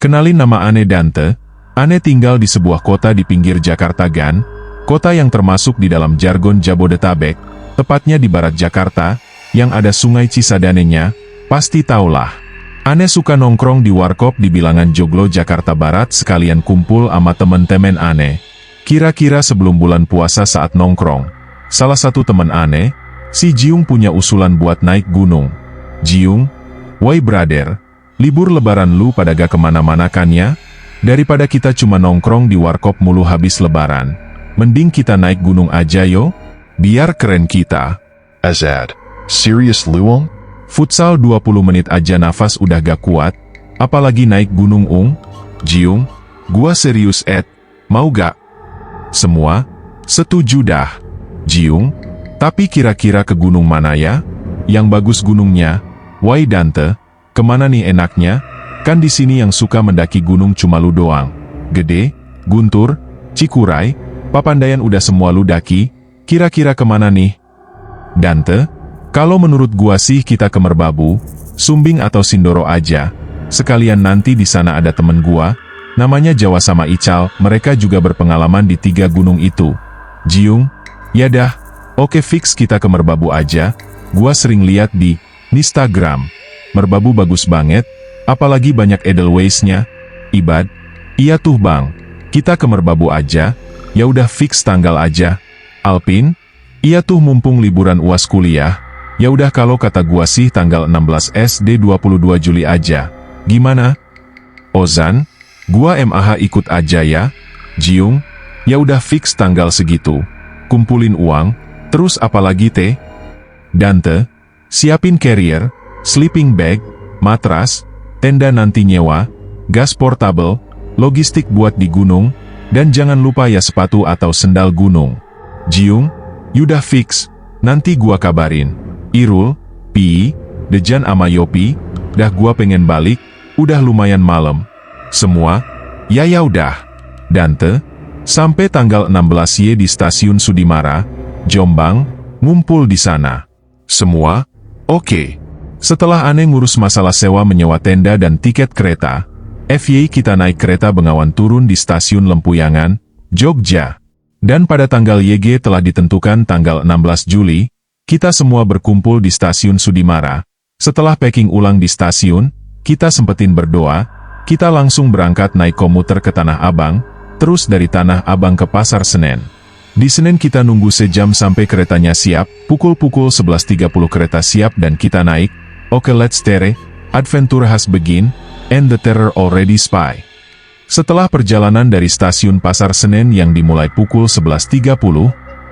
Kenalin, nama Ane Dante. Ane tinggal di sebuah kota di pinggir Jakarta Gan, kota yang termasuk di dalam jargon Jabodetabek, tepatnya di barat Jakarta, yang ada sungai Cisadanenya, pasti taulah. Ane suka nongkrong di warkop di bilangan Joglo Jakarta Barat sekalian kumpul sama temen-temen Ane. Kira-kira sebelum bulan puasa saat nongkrong, salah satu temen Ane, si Jiung punya usulan buat naik gunung. Jiung, woi brother, libur lebaran lu pada gak kemana-mana kan ya? Daripada kita cuma nongkrong di warkop mulu habis lebaran, mending kita naik gunung aja yo, biar keren kita. Azad, serius Luong? Futsal 20 menit aja nafas udah gak kuat, apalagi naik gunung Jiung, gua serius mau gak? Semua, setuju dah. Jiung, tapi kira-kira ke gunung mana ya? Yang bagus gunungnya, woi Dante, kemana nih enaknya? Kan di sini yang suka mendaki gunung cuma lu doang. Gede, Guntur, Cikuray, Papandayan udah semua lu daki, kira-kira kemana nih? Dante, kalau menurut gua sih kita ke Merbabu, Sumbing atau Sindoro aja. Sekalian nanti di sana ada temen gua, namanya Jawa sama Ical, mereka juga berpengalaman di 3 gunung itu. Jiung, ya dah, oke fix kita ke Merbabu aja. Gua sering lihat di Instagram. Merbabu bagus banget, apalagi banyak edelweissnya. Ibad, iya tuh bang, kita ke Merbabu aja. Ya udah fix tanggal aja. Alpin, iya tuh mumpung liburan UAS kuliah. Ya udah kalau kata gua sih tanggal 16 SD 22 Juli aja. Gimana? Ozan, gua MAH ikut aja ya. Jiung, ya udah fix tanggal segitu. Kumpulin uang, terus apalagi teh? Dante, siapin carrier, sleeping bag, matras, tenda nanti nyewa, gas portable, logistik buat di gunung, dan jangan lupa ya sepatu atau sendal gunung. Jiung, yudah fix, nanti gua kabarin. Irul, Pi, Dejan ama Yopi, dah gua pengen balik, udah lumayan malam. Semua, ya udah. Dante, sampai tanggal 16 Y di stasiun Sudimara, Jombang, ngumpul di sana. Semua, oke. Setelah Ane ngurus masalah sewa menyewa tenda dan tiket kereta, FY kita naik kereta Bengawan turun di stasiun Lempuyangan, Jogja. Dan pada tanggal YG telah ditentukan tanggal 16 Juli, kita semua berkumpul di stasiun Sudimara. Setelah packing ulang di stasiun, kita sempetin berdoa, kita langsung berangkat naik komuter ke Tanah Abang, terus dari Tanah Abang ke Pasar Senen. Di Senen kita nunggu sejam sampai keretanya siap, pukul 11.30 kereta siap dan kita naik. Oke, let's tere, adventure has begin, and the terror already spy. Setelah perjalanan dari stasiun Pasar Senen yang dimulai pukul 11.30,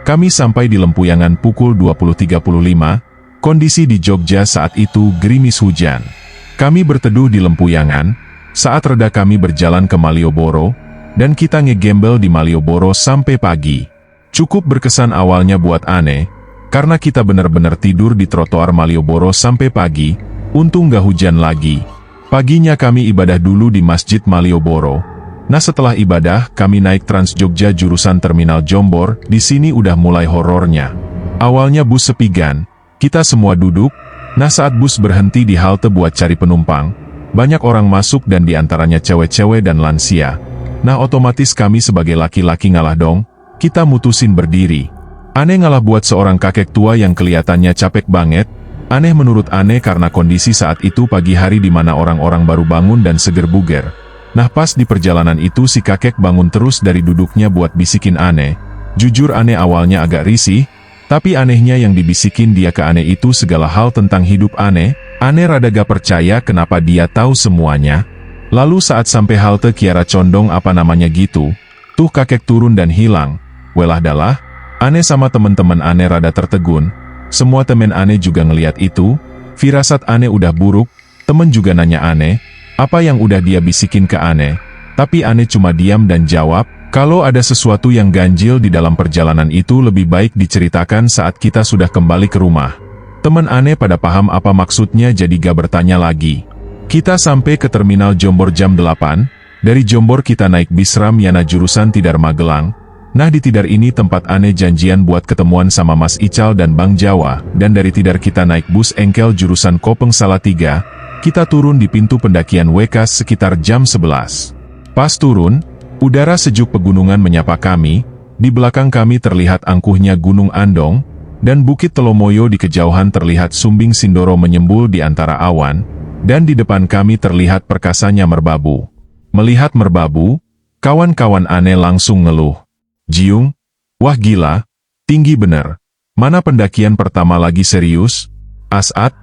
kami sampai di Lempuyangan pukul 20.35, kondisi di Jogja saat itu gerimis hujan. Kami berteduh di Lempuyangan, saat reda kami berjalan ke Malioboro, dan kita ngegembel di Malioboro sampai pagi. Cukup berkesan awalnya buat Ane, karena kita benar-benar tidur di trotoar Malioboro sampai pagi, untung gak hujan lagi. Paginya kami ibadah dulu di Masjid Malioboro. Nah setelah ibadah, kami naik Trans Jogja jurusan Terminal Jombor, di sini udah mulai horornya. Awalnya bus sepi gan, kita semua duduk, nah saat bus berhenti di halte buat cari penumpang, banyak orang masuk dan diantaranya cewek-cewek dan lansia. Nah otomatis kami sebagai laki-laki ngalah dong, kita mutusin berdiri. Aneh ngalah buat seorang kakek tua yang kelihatannya capek banget. Aneh menurut Aneh karena kondisi saat itu pagi hari di mana orang-orang baru bangun dan seger buger. Nah pas di perjalanan itu si kakek bangun terus dari duduknya buat bisikin Aneh. Jujur Aneh awalnya agak risih, tapi anehnya yang dibisikin dia ke Aneh itu segala hal tentang hidup Aneh. Aneh rada gak percaya kenapa dia tahu semuanya. Lalu saat sampai halte Kiara Condong apa namanya gitu, tuh kakek turun dan hilang. Welah dalah, Aneh sama temen-temen Aneh rada tertegun. Semua temen Aneh juga ngeliat itu. Firasat Aneh udah buruk. Temen juga nanya Aneh, apa yang udah dia bisikin ke Aneh. Tapi Aneh cuma diam dan jawab, kalau ada sesuatu yang ganjil di dalam perjalanan itu lebih baik diceritakan saat kita sudah kembali ke rumah. Temen Aneh pada paham apa maksudnya jadi gak bertanya lagi. Kita sampai ke Terminal Jombor jam 8. Dari Jombor kita naik bis Ramyana jurusan Tidar Magelang. Nah di Tidar ini tempat Aneh janjian buat ketemuan sama Mas Ical dan Bang Jawa, dan dari Tidar kita naik bus Engkel jurusan Kopeng Salatiga. kita turun di pintu pendakian Wekas sekitar jam 11. Pas turun, udara sejuk pegunungan menyapa kami, di belakang kami terlihat angkuhnya Gunung Andong, dan Bukit Telomoyo di kejauhan terlihat Sumbing Sindoro menyembul di antara awan, dan di depan kami terlihat perkasanya merbabu. Melihat merbabu, kawan-kawan Ane langsung ngeluh. Jiung, wah gila, tinggi bener. Mana pendakian pertama lagi serius? As'ad,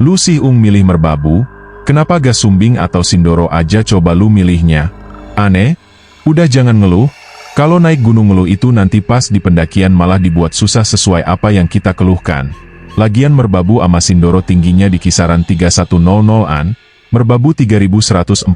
lu sih milih merbabu, kenapa gak Sumbing atau Sindoro aja coba lu milihnya? Ane, udah jangan ngeluh, kalau naik gunung ngeluh itu nanti pas di pendakian malah dibuat susah sesuai apa yang kita keluhkan. Lagian merbabu ama Sindoro tingginya di kisaran 3100-an, merbabu 3142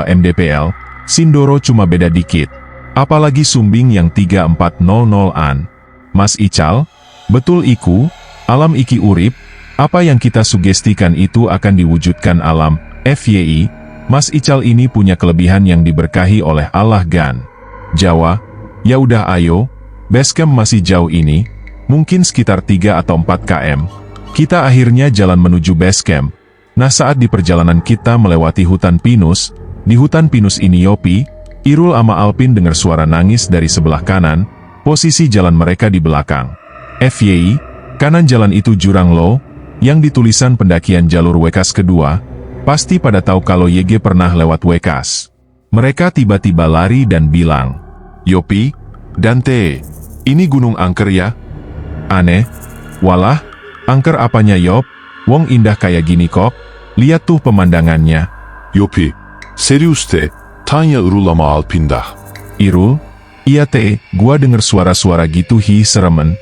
mdpl, Sindoro cuma beda dikit. Apalagi Sumbing yang 3400-an. Mas Ical, betul iku, alam iki urip, apa yang kita sugestikan itu akan diwujudkan alam, FYI, Mas Ical ini punya kelebihan yang diberkahi oleh Allah Gan. Jawa, ya udah ayo, basecamp masih jauh ini, mungkin sekitar 3 atau 4 km. Kita akhirnya jalan menuju basecamp. Nah saat di perjalanan kita melewati hutan pinus, di hutan pinus ini Yopi, Irul ama Alpin dengar suara nangis dari sebelah kanan, posisi jalan mereka di belakang. FYI, kanan jalan itu jurang low, yang ditulisan pendakian jalur Wekas kedua, pasti pada tahu kalau YG pernah lewat Wekas. Mereka tiba-tiba lari dan bilang, Yopi, Dante, ini gunung angker ya? Aneh, walah, angker apanya Yop, wong indah kayak gini kok, lihat tuh pemandangannya. Yopi, serius teh, tanya Irul ama Alpindah. Irul, iya teh, gua denger suara-suara gitu seremen.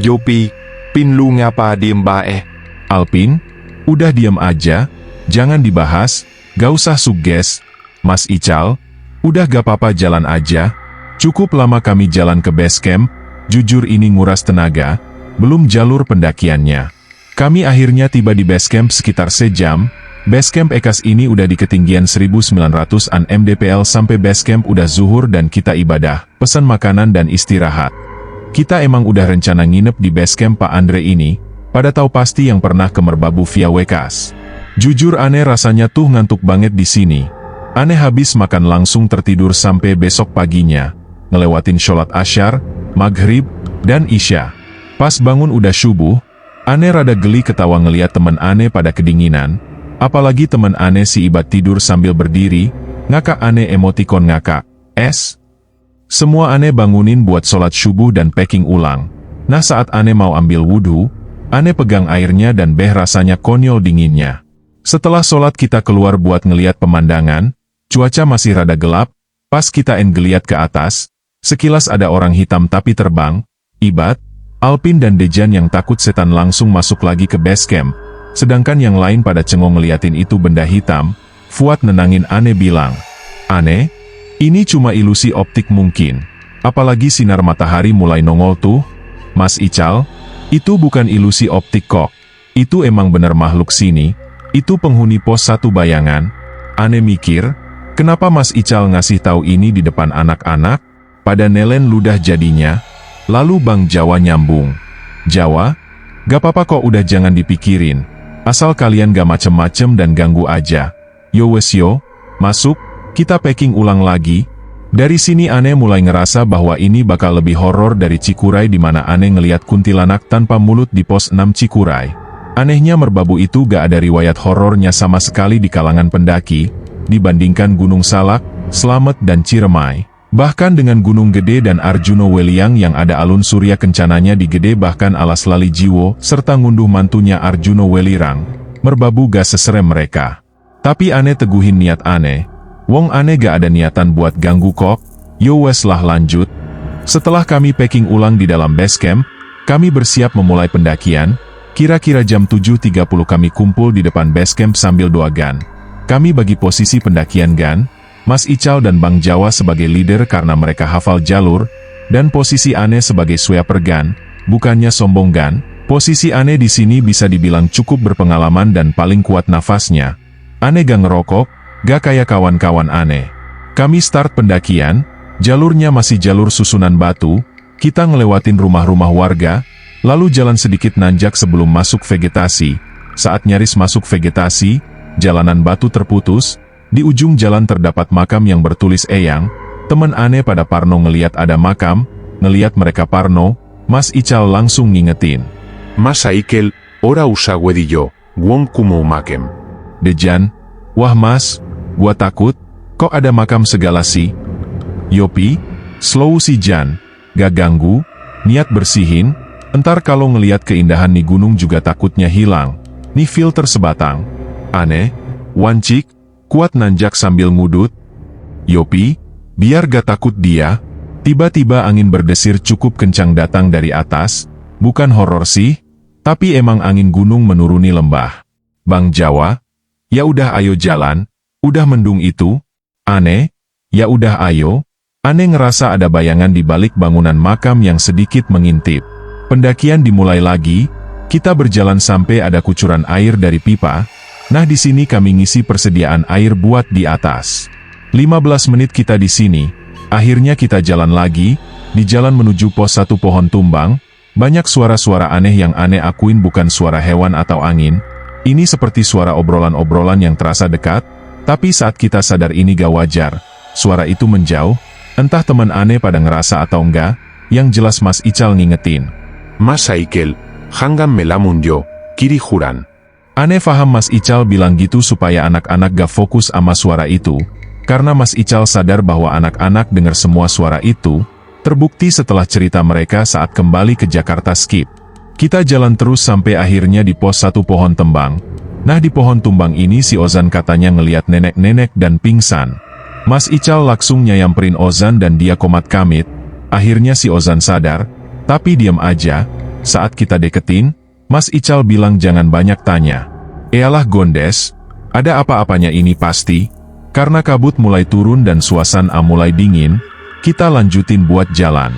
Yopi, Pin lu ngapa diem bae? Alpin, udah diam aja, jangan dibahas, gak usah sugges. Mas Ical, udah gak apa-apa jalan aja. Cukup lama kami jalan ke base camp, jujur ini nguras tenaga, belum jalur pendakiannya. Kami akhirnya tiba di base camp sekitar sejam. Base camp Ekas ini udah di ketinggian 1900-an mdpl sampai base camp udah zuhur dan kita ibadah, pesan makanan dan istirahat. Kita emang udah rencana nginep di base camp Pak Andre ini, pada tahu pasti yang pernah ke Merbabu via Wekas. Jujur aneh rasanya tuh ngantuk banget di sini. Aneh habis makan langsung tertidur sampai besok paginya, ngelewatin sholat asyar, maghrib, dan isya. Pas bangun udah subuh, aneh rada geli ketawa ngeliat temen aneh pada kedinginan, apalagi temen aneh si Ibad tidur sambil berdiri, ngakak aneh emotikon ngakak, Semua aneh bangunin buat sholat subuh dan packing ulang. Nah saat aneh mau ambil wudhu, aneh pegang airnya dan rasanya konyol dinginnya. Setelah sholat kita keluar buat ngeliat pemandangan, cuaca masih rada gelap, pas kita ngeliat ke atas, sekilas ada orang hitam tapi terbang. Ibad, Alpin dan Dejan yang takut setan langsung masuk lagi ke base camp, sedangkan yang lain pada cengong ngeliatin itu benda hitam. Fuad nenangin aneh bilang, Aneh, ini cuma ilusi optik mungkin, apalagi sinar matahari mulai nongol tuh. Mas Ical, itu bukan ilusi optik kok, itu emang bener makhluk sini, itu penghuni pos 1 bayangan. Aneh mikir, kenapa Mas Ical ngasih tahu ini di depan anak-anak? Pada nelen ludah jadinya. Lalu Bang Jawa nyambung. Jawa, gak apa-apa kok udah jangan dipikirin. Asal kalian gak macem-macem dan ganggu aja. Yo wes yo, masuk, kita packing ulang lagi. Dari sini aneh mulai ngerasa bahwa ini bakal lebih horor dari Cikuray di mana aneh ngeliat kuntilanak tanpa mulut di pos 6 Cikuray. Anehnya Merbabu itu gak ada riwayat horornya sama sekali di kalangan pendaki, dibandingkan Gunung Salak, Slamet dan Ciremai. Bahkan dengan Gunung Gede dan Arjuno Weliang yang ada alun surya kencananya di Gede bahkan alas Lali Jiwo, serta ngunduh mantunya Arjuno Welirang, Merbabu gak seserem mereka. Tapi aneh teguhin niat aneh. Wong aneh gak ada niatan buat ganggu kok, yo wes lah lanjut. Setelah kami packing ulang di dalam base camp, kami bersiap memulai pendakian. Kira-kira jam 7.30 kami kumpul di depan base camp sambil doa Gan. Kami bagi posisi pendakian Gan, Mas Ical dan Bang Jawa sebagai leader karena mereka hafal jalur, dan posisi aneh sebagai sweeper Gan, bukannya sombong Gan. Posisi aneh di sini bisa dibilang cukup berpengalaman dan paling kuat nafasnya. Aneh gak ngerokok, gak kayak kawan-kawan aneh. Kami start pendakian, jalurnya masih jalur susunan batu, kita ngelewatin rumah-rumah warga, lalu jalan sedikit nanjak sebelum masuk vegetasi. Saat nyaris masuk vegetasi, jalanan batu terputus, di ujung jalan terdapat makam yang bertulis Eyang. Teman Ane pada Parno ngeliat ada makam, ngeliat mereka Parno, Mas Ical langsung ngingetin. Mas Aikel, ora usague di yo, wong kumo makem. Dejan, wah mas, gua takut, kok ada makam segala sih? Yopi, slow si Jan, gak ganggu, niat bersihin, entar kalau ngeliat keindahan nih gunung juga takutnya hilang, nih filter sebatang. Ane, wancik, kuat nanjak sambil ngudut. Yopi, biar gak takut dia. Tiba-tiba angin berdesir cukup kencang datang dari atas, bukan horor sih, tapi emang angin gunung menuruni lembah. Bang Jawa, ya udah ayo jalan, udah mendung itu. Ane, ya udah ayo. Ane ngerasa ada bayangan di balik bangunan makam yang sedikit mengintip. Pendakian dimulai lagi, kita berjalan sampai ada kucuran air dari pipa. Nah di sini kami ngisi persediaan air buat di atas. 15 menit kita di sini. Akhirnya kita jalan lagi, di jalan menuju pos 1 pohon tumbang, banyak suara-suara aneh yang Ane akuin bukan suara hewan atau angin. Ini seperti suara obrolan-obrolan yang terasa dekat, tapi saat kita sadar ini gak wajar, suara itu menjauh, entah teman Ane pada ngerasa atau enggak, yang jelas Mas Ical ngingetin. Mas Aikel, hanggan melamun yo, kiri juran. Ane faham Mas Ical bilang gitu supaya anak-anak gak fokus sama suara itu, karena Mas Ical sadar bahwa anak-anak dengar semua suara itu, terbukti setelah cerita mereka saat kembali ke Jakarta Skip. Kita jalan terus sampai akhirnya di pos 1 pohon tembang. Nah di pohon tumbang ini si Ozan katanya ngeliat nenek-nenek dan pingsan. Mas Ical langsung nyamperin Ozan dan dia komat kamit. Akhirnya si Ozan sadar, tapi diam aja. Saat kita deketin, Mas Ical bilang jangan banyak tanya. Eyalah Gondes, ada apa-apanya ini pasti. Karena kabut mulai turun dan suasana mulai dingin, kita lanjutin buat jalan.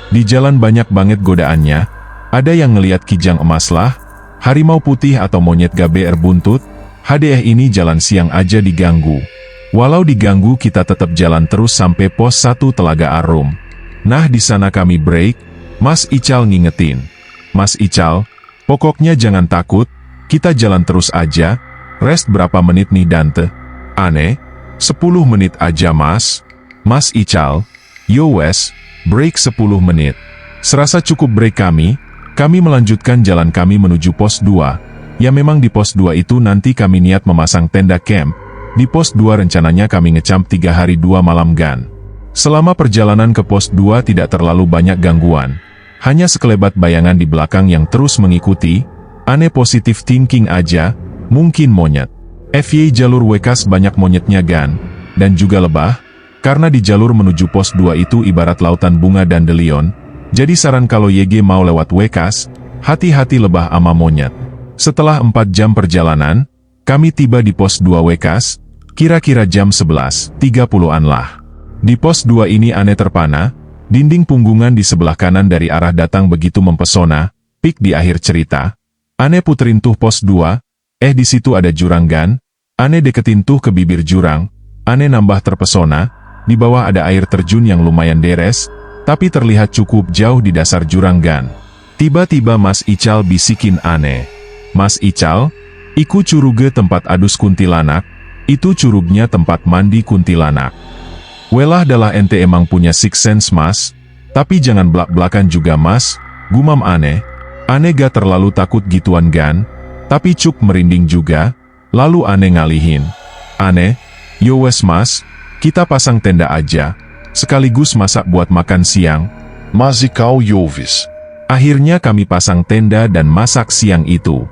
Di jalan banyak banget godaannya, ada yang ngeliat kijang emas lah, harimau putih atau monyet GBR buntut, HDH ini jalan siang aja diganggu. Walau diganggu kita tetap jalan terus sampai pos 1 Telaga Arum. Nah di sana kami break, Mas Ical ngingetin. Mas Ical, pokoknya jangan takut, kita jalan terus aja, rest berapa menit nih Dante? Ane? 10 menit aja mas. Mas Ical, yo wes, break 10 menit. Serasa cukup break kami melanjutkan jalan kami menuju pos 2. Ya memang di pos 2 itu nanti kami niat memasang tenda camp. Di pos 2 rencananya kami ngecamp 3 hari 2 malam gan. Selama perjalanan ke pos 2 tidak terlalu banyak gangguan. Hanya sekelebat bayangan di belakang yang terus mengikuti. Ane positif thinking aja, mungkin monyet. FY jalur Wekas banyak monyetnya gan, dan juga lebah, karena di jalur menuju pos 2 itu ibarat lautan bunga dandelion, jadi saran kalau YG mau lewat Wekas, hati-hati lebah ama monyet. Setelah 4 jam perjalanan, kami tiba di pos 2 Wekas, kira-kira jam 11.30-an lah. Di pos 2 ini Ane terpana, dinding punggungan di sebelah kanan dari arah datang begitu mempesona, pik di akhir cerita. Ane puterin tuh pos 2, di situ ada jurang gan, Ane deketin tuh ke bibir jurang, Ane nambah terpesona, di bawah ada air terjun yang lumayan deres, tapi terlihat cukup jauh di dasar jurang gan. Tiba-tiba Mas Ical bisikin Ane. Mas Ical, iku curuge tempat adus kuntilanak, itu curugnya tempat mandi kuntilanak. Welah dalah ente emang punya six sense mas, tapi jangan belak-belakan juga mas, gumam Ane. Ane gak terlalu takut gituan gan, tapi cuk merinding juga, lalu Ane ngalihin. Ane, yo wes mas, kita pasang tenda aja, sekaligus masak buat makan siang. Mazikau Yovis. Akhirnya kami pasang tenda dan masak siang itu.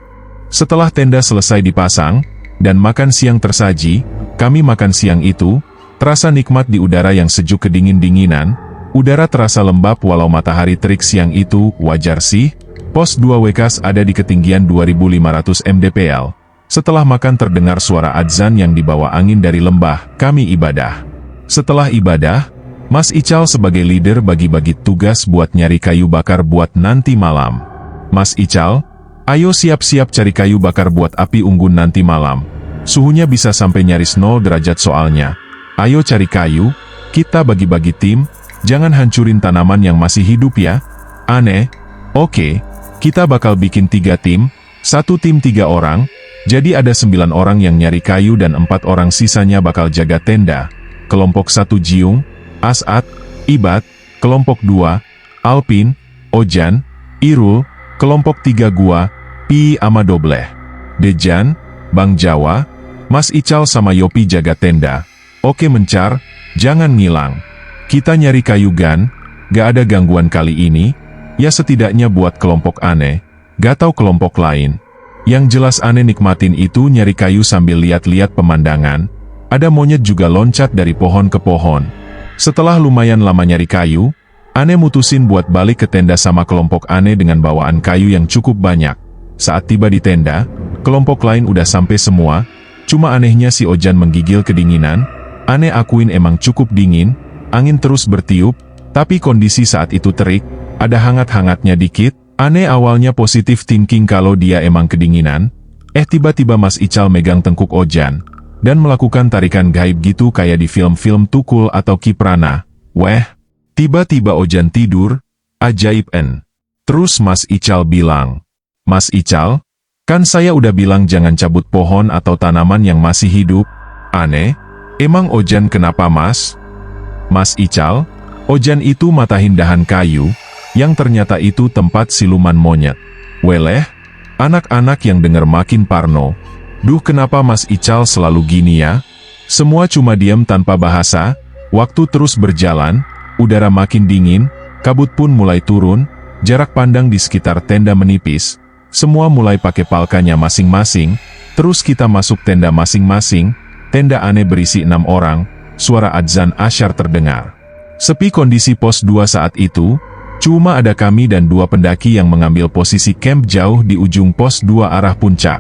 Setelah tenda selesai dipasang, dan makan siang tersaji, kami makan siang itu, terasa nikmat di udara yang sejuk kedingin-dinginan, udara terasa lembab walau matahari terik siang itu, wajar sih. Pos 2 Wekas ada di ketinggian 2500 mdpl. Setelah makan terdengar suara adzan yang dibawa angin dari lembah, kami ibadah. Setelah ibadah, Mas Ical sebagai leader bagi-bagi tugas buat nyari kayu bakar buat nanti malam. Mas Ical, ayo siap-siap cari kayu bakar buat api unggun nanti malam. Suhunya bisa sampai nyaris 0 derajat soalnya. Ayo cari kayu, kita bagi-bagi tim, jangan hancurin tanaman yang masih hidup ya. Ane, oke. Kita bakal bikin 3 tim, 1 tim 3 orang, Jadi ada 9 orang yang nyari kayu dan 4 orang sisanya bakal jaga tenda. Kelompok 1 Jiung, As'ad, Ibad, kelompok 2, Alpin, Ojan, Irul, kelompok 3 gua, Pi ama Dobleh. Dejan, Bang Jawa, Mas Ical sama Yopi jaga tenda. Oke Mencar, jangan ngilang. Kita nyari kayu Gan, gak ada gangguan kali ini, ya setidaknya buat kelompok aneh, gak tahu kelompok lain. Yang jelas aneh nikmatin itu nyari kayu sambil lihat-lihat pemandangan, ada monyet juga loncat dari pohon ke pohon. Setelah lumayan lama nyari kayu, aneh mutusin buat balik ke tenda sama kelompok aneh dengan bawaan kayu yang cukup banyak. Saat tiba di tenda, kelompok lain udah sampai semua, cuma anehnya si Ojan menggigil kedinginan. Aneh akuin emang cukup dingin, angin terus bertiup, tapi kondisi saat itu terik, ada hangat-hangatnya dikit. Aneh awalnya positif thinking kalau dia emang kedinginan, tiba-tiba Mas Ical megang tengkuk Ojan, dan melakukan tarikan gaib gitu kayak di film-film Tukul atau Kiprana. Weh, tiba-tiba Ojan tidur, ajaib en. Terus Mas Ical bilang, Mas Ical, kan saya udah bilang jangan cabut pohon atau tanaman yang masih hidup. Aneh, emang Ojan kenapa Mas? Mas Ical, Ojan itu matahin dahan kayu, yang ternyata itu tempat siluman monyet. Weleh, anak-anak yang denger makin parno. Duh kenapa Mas Ical selalu gini ya? Semua cuma diam tanpa bahasa, waktu terus berjalan, udara makin dingin, kabut pun mulai turun, jarak pandang di sekitar tenda menipis, semua mulai pakai palkanya masing-masing, terus kita masuk tenda masing-masing, tenda aneh berisi 6 orang, suara adzan asyar terdengar. Sepi kondisi pos 2 saat itu, cuma ada kami dan 2 pendaki yang mengambil posisi camp jauh di ujung pos 2 arah puncak.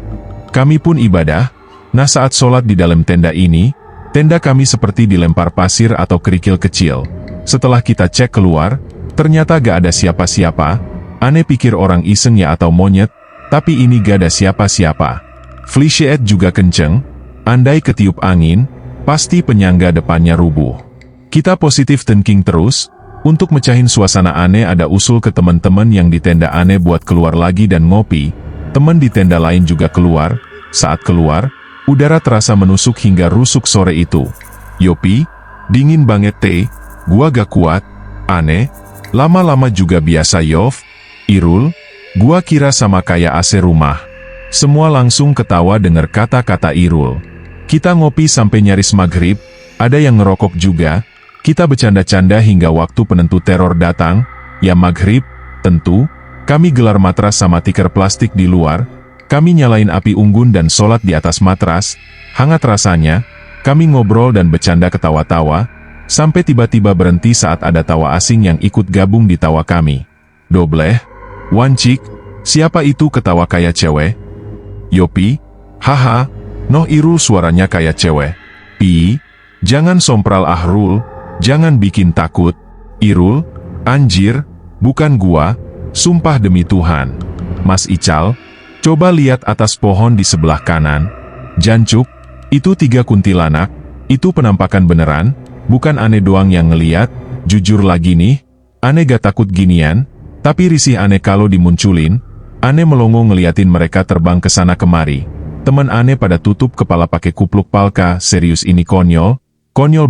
Kami pun ibadah, nah saat sholat di dalam tenda ini, tenda kami seperti dilempar pasir atau kerikil kecil. Setelah kita cek keluar, ternyata gak ada siapa-siapa, aneh pikir orang iseng ya atau monyet, tapi ini gak ada siapa-siapa. Flisheet juga kenceng, andai ketiup angin, pasti penyangga depannya rubuh. Kita positif thinking terus. Untuk mecahin suasana aneh ada usul ke teman-teman yang di tenda aneh buat keluar lagi dan ngopi. Teman di tenda lain juga keluar. Saat keluar, udara terasa menusuk hingga rusuk sore itu. Yopi, dingin banget teh, gua gak kuat. Aneh, lama-lama juga biasa Yov. Irul, gua kira sama kayak AC rumah. Semua langsung ketawa dengar kata-kata Irul. Kita ngopi sampai nyaris maghrib, ada yang ngerokok juga. Kita bercanda-canda hingga waktu penentu teror datang, ya maghrib, tentu, kami gelar matras sama tikar plastik di luar, kami nyalain api unggun dan sholat di atas matras, hangat rasanya, kami ngobrol dan bercanda ketawa-tawa, sampai tiba-tiba berhenti saat ada tawa asing yang ikut gabung di tawa kami. Dobleh, Wancik, siapa itu ketawa kayak cewek? Yopi, haha, noh Irul suaranya kayak cewek. Pi, jangan sompral Ahrul. Jangan bikin takut. Irul, anjir, bukan gua, sumpah demi Tuhan. Mas Ical, coba lihat atas pohon di sebelah kanan. Jancuk, itu 3 kuntilanak, itu penampakan beneran, bukan aneh doang yang ngeliat, jujur lagi nih, aneh gak takut ginian, tapi risih aneh kalau dimunculin, aneh melongo ngeliatin mereka terbang ke sana kemari. Teman aneh pada tutup kepala pakai kupluk palka, serius ini konyol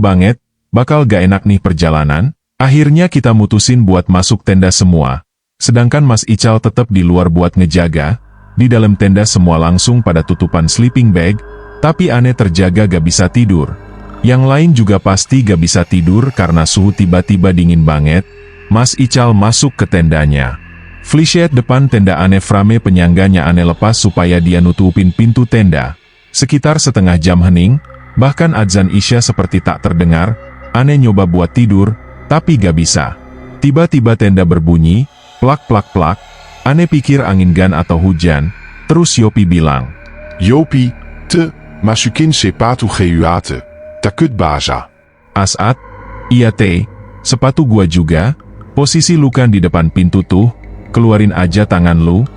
banget. Bakal gak enak nih perjalanan, akhirnya kita mutusin buat masuk tenda semua. Sedangkan Mas Ical tetap di luar buat ngejaga, di dalam tenda semua langsung pada tutupan sleeping bag, tapi aneh terjaga gak bisa tidur. Yang lain juga pasti gak bisa tidur karena suhu tiba-tiba dingin banget. Mas Ical masuk ke tendanya. Flisheet depan tenda aneh frame penyangganya aneh lepas supaya dia nutupin pintu tenda. Sekitar setengah jam hening, bahkan adzan isya seperti tak terdengar. Aneh nyoba buat tidur, tapi gak bisa. Tiba-tiba tenda berbunyi, plak-plak-plak, aneh pikir angin gan atau hujan, terus Yopi bilang, Yopi, masukin sepatu gehuate, takut baza. As'ad, iya teh, sepatu gua juga, posisi lu kan di depan pintu tuh, keluarin aja tangan lu.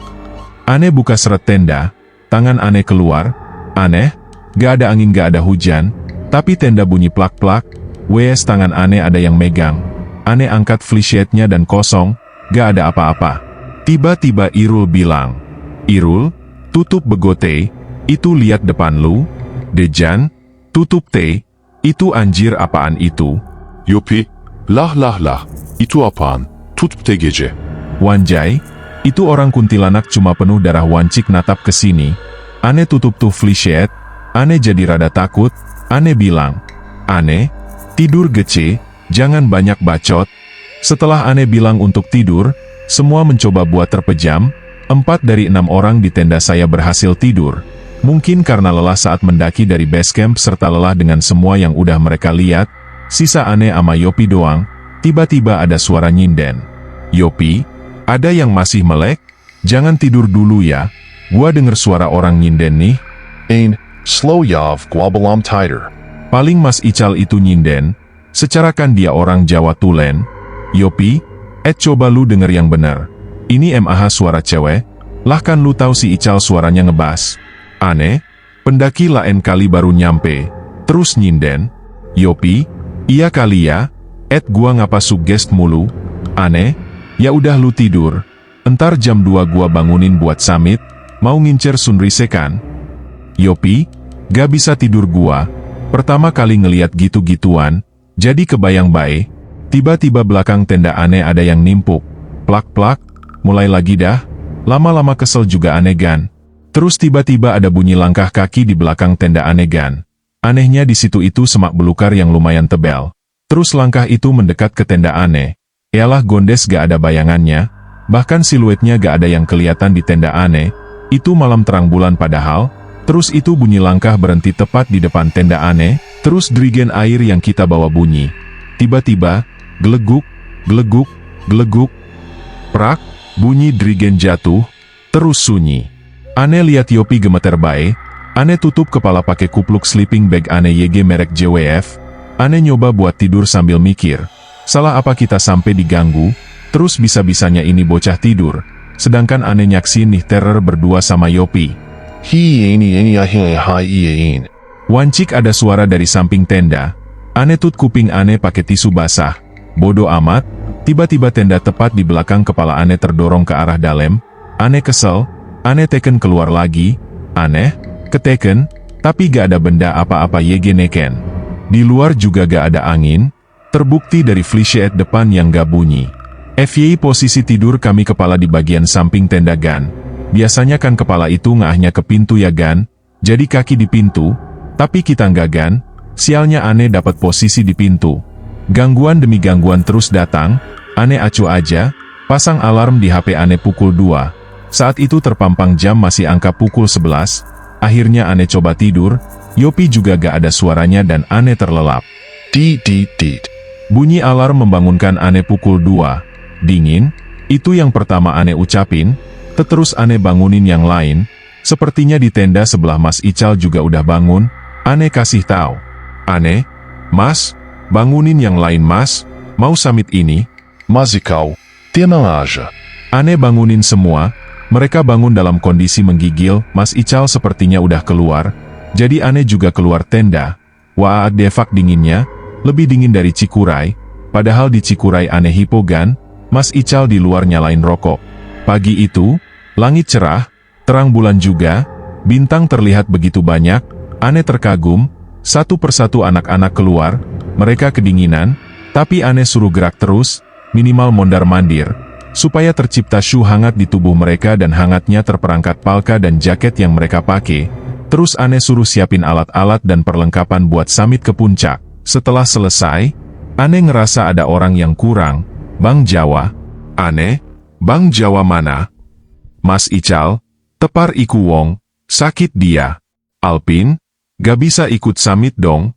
Aneh buka seret tenda, tangan aneh keluar, aneh, gak ada angin gak ada hujan, tapi tenda bunyi plak-plak. Wes tangan aneh ada yang megang. Aneh angkat flisheetnya dan kosong, gak ada apa-apa. Tiba-tiba Irul bilang, Irul, tutup begote, Itu lihat depan lu. Dejan, tutup T. Itu anjir apaan itu? Yopi, lah, itu apaan? Tutup te gece. Wanjai, itu orang kuntilanak cuma penuh darah wancik natap ke sini. Ane tutup tuh flishet. Ane jadi rada takut. Ane bilang, Ane, tidur gece, jangan banyak bacot. Setelah Ane bilang untuk tidur, semua mencoba buat terpejam. 4 dari 6 orang di tenda saya berhasil tidur. Mungkin karena lelah saat mendaki dari base camp serta lelah dengan semua yang udah mereka lihat, sisa Ane ama Yopi doang. Tiba-tiba ada suara nyinden. Yopi, ada yang masih melek? Jangan tidur dulu ya. Gua denger suara orang nyinden nih. Slow yav, gua belum tighter. Paling Mas Ical itu nyinden. Secara kan dia orang Jawa Tulen. Yopi, coba lu denger yang bener. Ini MAH suara cewek. Lah kan lu tahu si Ical suaranya ngebas. Aneh, pendaki lain kali baru nyampe, terus nyinden. Yopi, iya kali ya, gua ngapa suggest mulu. Aneh, ya udah lu tidur. Entar jam 2 gua bangunin buat summit, mau ngincer sunrise kan? Yopi, gak bisa tidur gua. Pertama kali ngeliat gitu-gituan, jadi kebayang bae. Tiba-tiba belakang tenda Aneh ada yang nimpuk. Plak-plak, mulai lagi dah. Lama-lama kesel juga Aneh gan. Terus tiba-tiba ada bunyi langkah kaki di belakang tenda Aneh gan. Anehnya di situ itu semak belukar yang lumayan tebal. Terus langkah itu mendekat ke tenda Aneh. Ialah gondes gak ada bayangannya, bahkan siluetnya gak ada yang kelihatan di tenda Aneh. Itu malam terang bulan padahal. Terus itu bunyi langkah berhenti tepat di depan tenda Aneh. Terus dirigen air yang kita bawa bunyi. Tiba-tiba, geleguk, geleguk, geleguk. Prak, bunyi dirigen jatuh, terus sunyi. Aneh lihat Yopi gemeter bae. Aneh tutup kepala pakai kupluk sleeping bag Aneh YG merek JWF. Aneh nyoba buat tidur sambil mikir. Salah apa kita sampai diganggu? Terus bisa-bisanya ini bocah tidur. Sedangkan Aneh nyaksin nih teror berdua sama Yopi. Ini Wancik ada suara dari samping tenda. Aneh tut kuping Aneh pakai tisu basah. Bodoh amat. Tiba-tiba tenda tepat di belakang kepala Aneh terdorong ke arah dalam. Aneh kesel. Aneh teken keluar lagi. Aneh, keteken, tapi gak ada benda apa-apa YG neken. Di luar juga gak ada angin, terbukti dari flishet depan yang gak bunyi. FYI posisi tidur kami kepala di bagian samping tenda gan. Biasanya kan kepala itu ngahnya ke pintu ya gan, jadi kaki di pintu, tapi kita nggak gan, sialnya Aneh dapat posisi di pintu. Gangguan demi gangguan terus datang, Aneh acuh aja, pasang alarm di HP Aneh pukul 2. Saat itu terpampang jam masih angka pukul 11, akhirnya Aneh coba tidur, Yopi juga gak ada suaranya dan Aneh terlelap. Dit. Bunyi alarm membangunkan Aneh pukul 2. Dingin, itu yang pertama Aneh ucapin, terus Aneh bangunin yang lain, sepertinya di tenda sebelah Mas Ical juga udah bangun, Aneh kasih tahu. Aneh, Mas, bangunin yang lain Mas, mau summit ini? Mazikau, tenang aja. Aneh bangunin semua. Mereka bangun dalam kondisi menggigil, Mas Ical sepertinya udah keluar, jadi Aneh juga keluar tenda. Wah, defak dinginnya, lebih dingin dari Cikuray, padahal di Cikuray Aneh hipogan, Mas Ical di luar nyalain rokok. Pagi itu, langit cerah, terang bulan juga, bintang terlihat begitu banyak, Aneh terkagum, satu persatu anak-anak keluar, mereka kedinginan, tapi Aneh suruh gerak terus, minimal mondar-mandir. Supaya tercipta suhu hangat di tubuh mereka dan hangatnya terperangkat palka dan jaket yang mereka pakai. Terus Aneh suruh siapin alat-alat dan perlengkapan buat summit ke puncak. Setelah selesai, Aneh ngerasa ada orang yang kurang. Bang Jawa. Aneh, Bang Jawa mana? Mas Ical, tepar iku wong, sakit dia. Alpin, gak bisa ikut summit dong.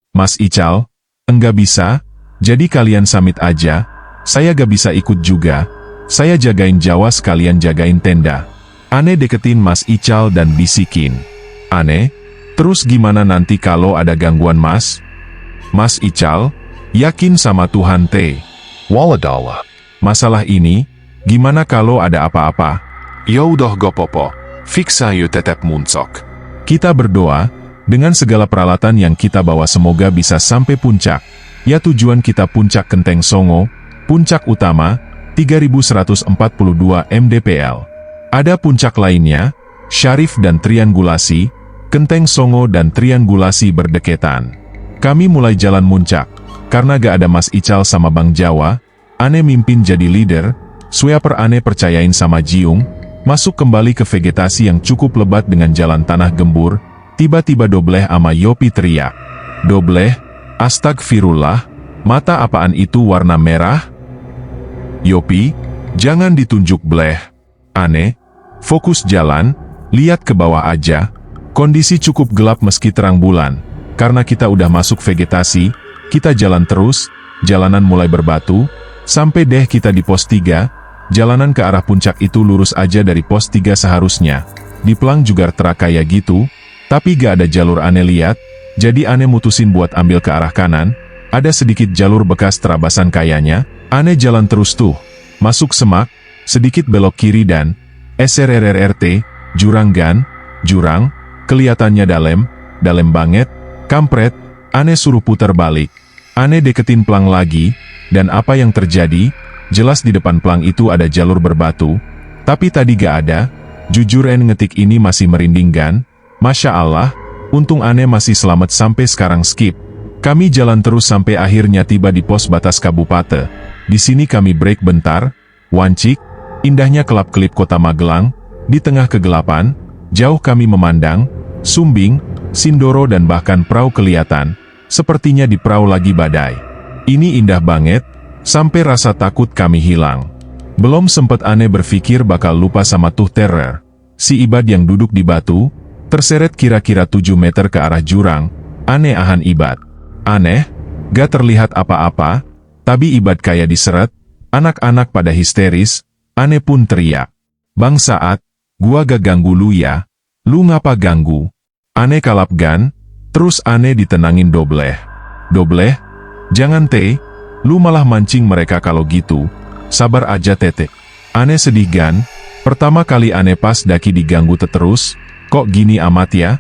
Mas Ical, enggak bisa, jadi kalian summit aja. Saya gak bisa ikut juga. Saya jagain Jawa sekalian jagain tenda. Aneh deketin Mas Ical dan bisikin. Aneh, terus gimana nanti kalau ada gangguan Mas? Mas Ical, yakin sama Tuhan teh. Waladala. Masalah ini, gimana kalau ada apa-apa? Ya udah gak apa-apa. Fix ayo tetep muncak. Kita berdoa, dengan segala peralatan yang kita bawa semoga bisa sampai puncak. Ya tujuan kita puncak Kenteng Songo, puncak utama, 3142 mdpl. Ada puncak lainnya, Syarif dan triangulasi, Genteng Songo dan triangulasi berdekatan. Kami mulai jalan muncak, karena gak ada Mas Ical sama Bang Jawa, ane mimpin jadi leader, sweeper ane percayain sama Jiung, masuk kembali ke vegetasi yang cukup lebat dengan jalan tanah gembur, tiba-tiba Dobleh ama Yopi teriak. Dobleh, astagfirullah, mata apaan itu warna merah? Yopi, jangan ditunjuk Bleh. Ane, fokus jalan, lihat ke bawah aja. Kondisi cukup gelap meski terang bulan. Karena kita udah masuk vegetasi, kita jalan terus, jalanan mulai berbatu, sampai deh kita di pos 3, jalanan ke arah puncak itu lurus aja dari pos 3 seharusnya. Di pelang juga terakaya gitu, tapi gak ada jalur ane lihat, jadi ane mutusin buat ambil ke arah kanan, ada sedikit jalur bekas terabasan kayaknya, ane jalan terus tuh, masuk semak, sedikit belok kiri dan, SRRRT, jurang gan, jurang, kelihatannya dalam banget, kampret, ane suruh putar balik. Ane deketin pelang lagi, dan apa yang terjadi, jelas di depan pelang itu ada jalur berbatu, tapi tadi gak ada, jujur en ngetik ini masih merinding gan, Masya Allah, untung ane masih selamat sampai sekarang skip. Kami jalan terus sampai akhirnya tiba di pos batas kabupaten. Di sini kami break bentar, wancik, indahnya kelap-kelip kota Magelang, di tengah kegelapan, jauh kami memandang, Sumbing, Sindoro dan bahkan perahu kelihatan, sepertinya di perahu lagi badai. Ini indah banget, sampai rasa takut kami hilang. Belum sempet ane berpikir bakal lupa sama tuh terror. Si Ibad yang duduk di batu, terseret kira-kira 7 meter ke arah jurang, ane ahan Ibad. Aneh, gak terlihat apa-apa, tapi Ibad kayak diseret, anak-anak pada histeris, ane pun teriak. Bang Saat, gua gak ganggu lu ya, lu ngapa ganggu? Ane kalap gan, terus ane ditenangin Dobleh. Dobleh, jangan teh, lu malah mancing mereka kalau gitu, sabar aja tete. Ane sedih gan, pertama kali ane pas daki diganggu terus, kok gini amat ya?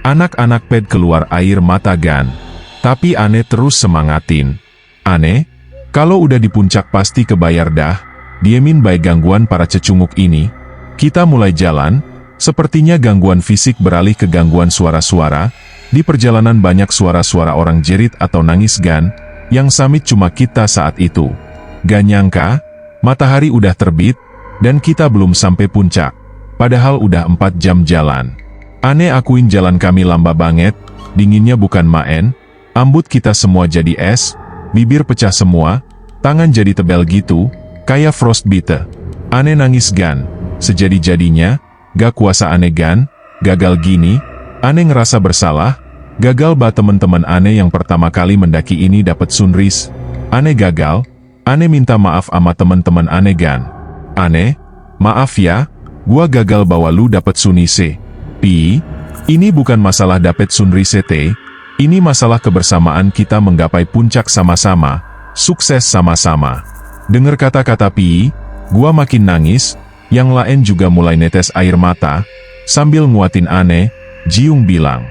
Anak-anak ped keluar air mata gan. Tapi ane terus semangatin. Ane, kalau udah di puncak pasti kebayar dah, diemin baik gangguan para cecunguk ini. Kita mulai jalan, sepertinya gangguan fisik beralih ke gangguan suara-suara, di perjalanan banyak suara-suara orang jerit atau nangis gan, yang samit cuma kita saat itu. Gak nyangka, matahari udah terbit, dan kita belum sampai puncak, padahal udah 4 jam jalan. Ane akuin jalan kami lamba banget, dinginnya bukan main, ambut kita semua jadi es, bibir pecah semua, tangan jadi tebel gitu, kayak frostbite. Ane nangis gan, sejadi-jadinya, gak kuasa ane gan, gagal gini, ane ngerasa bersalah, gagal bah temen-temen ane yang pertama kali mendaki ini dapat sunrise, ane gagal, ane minta maaf ama temen-temen ane gan. Ane, maaf ya, gua gagal bawa lu dapet sunrise. Pi, ini bukan masalah dapet sunrise teh, ini masalah kebersamaan kita menggapai puncak sama-sama, sukses sama-sama. Dengar kata-kata Pi, gua makin nangis, yang lain juga mulai netes air mata, sambil nguatin ane, Jiung bilang,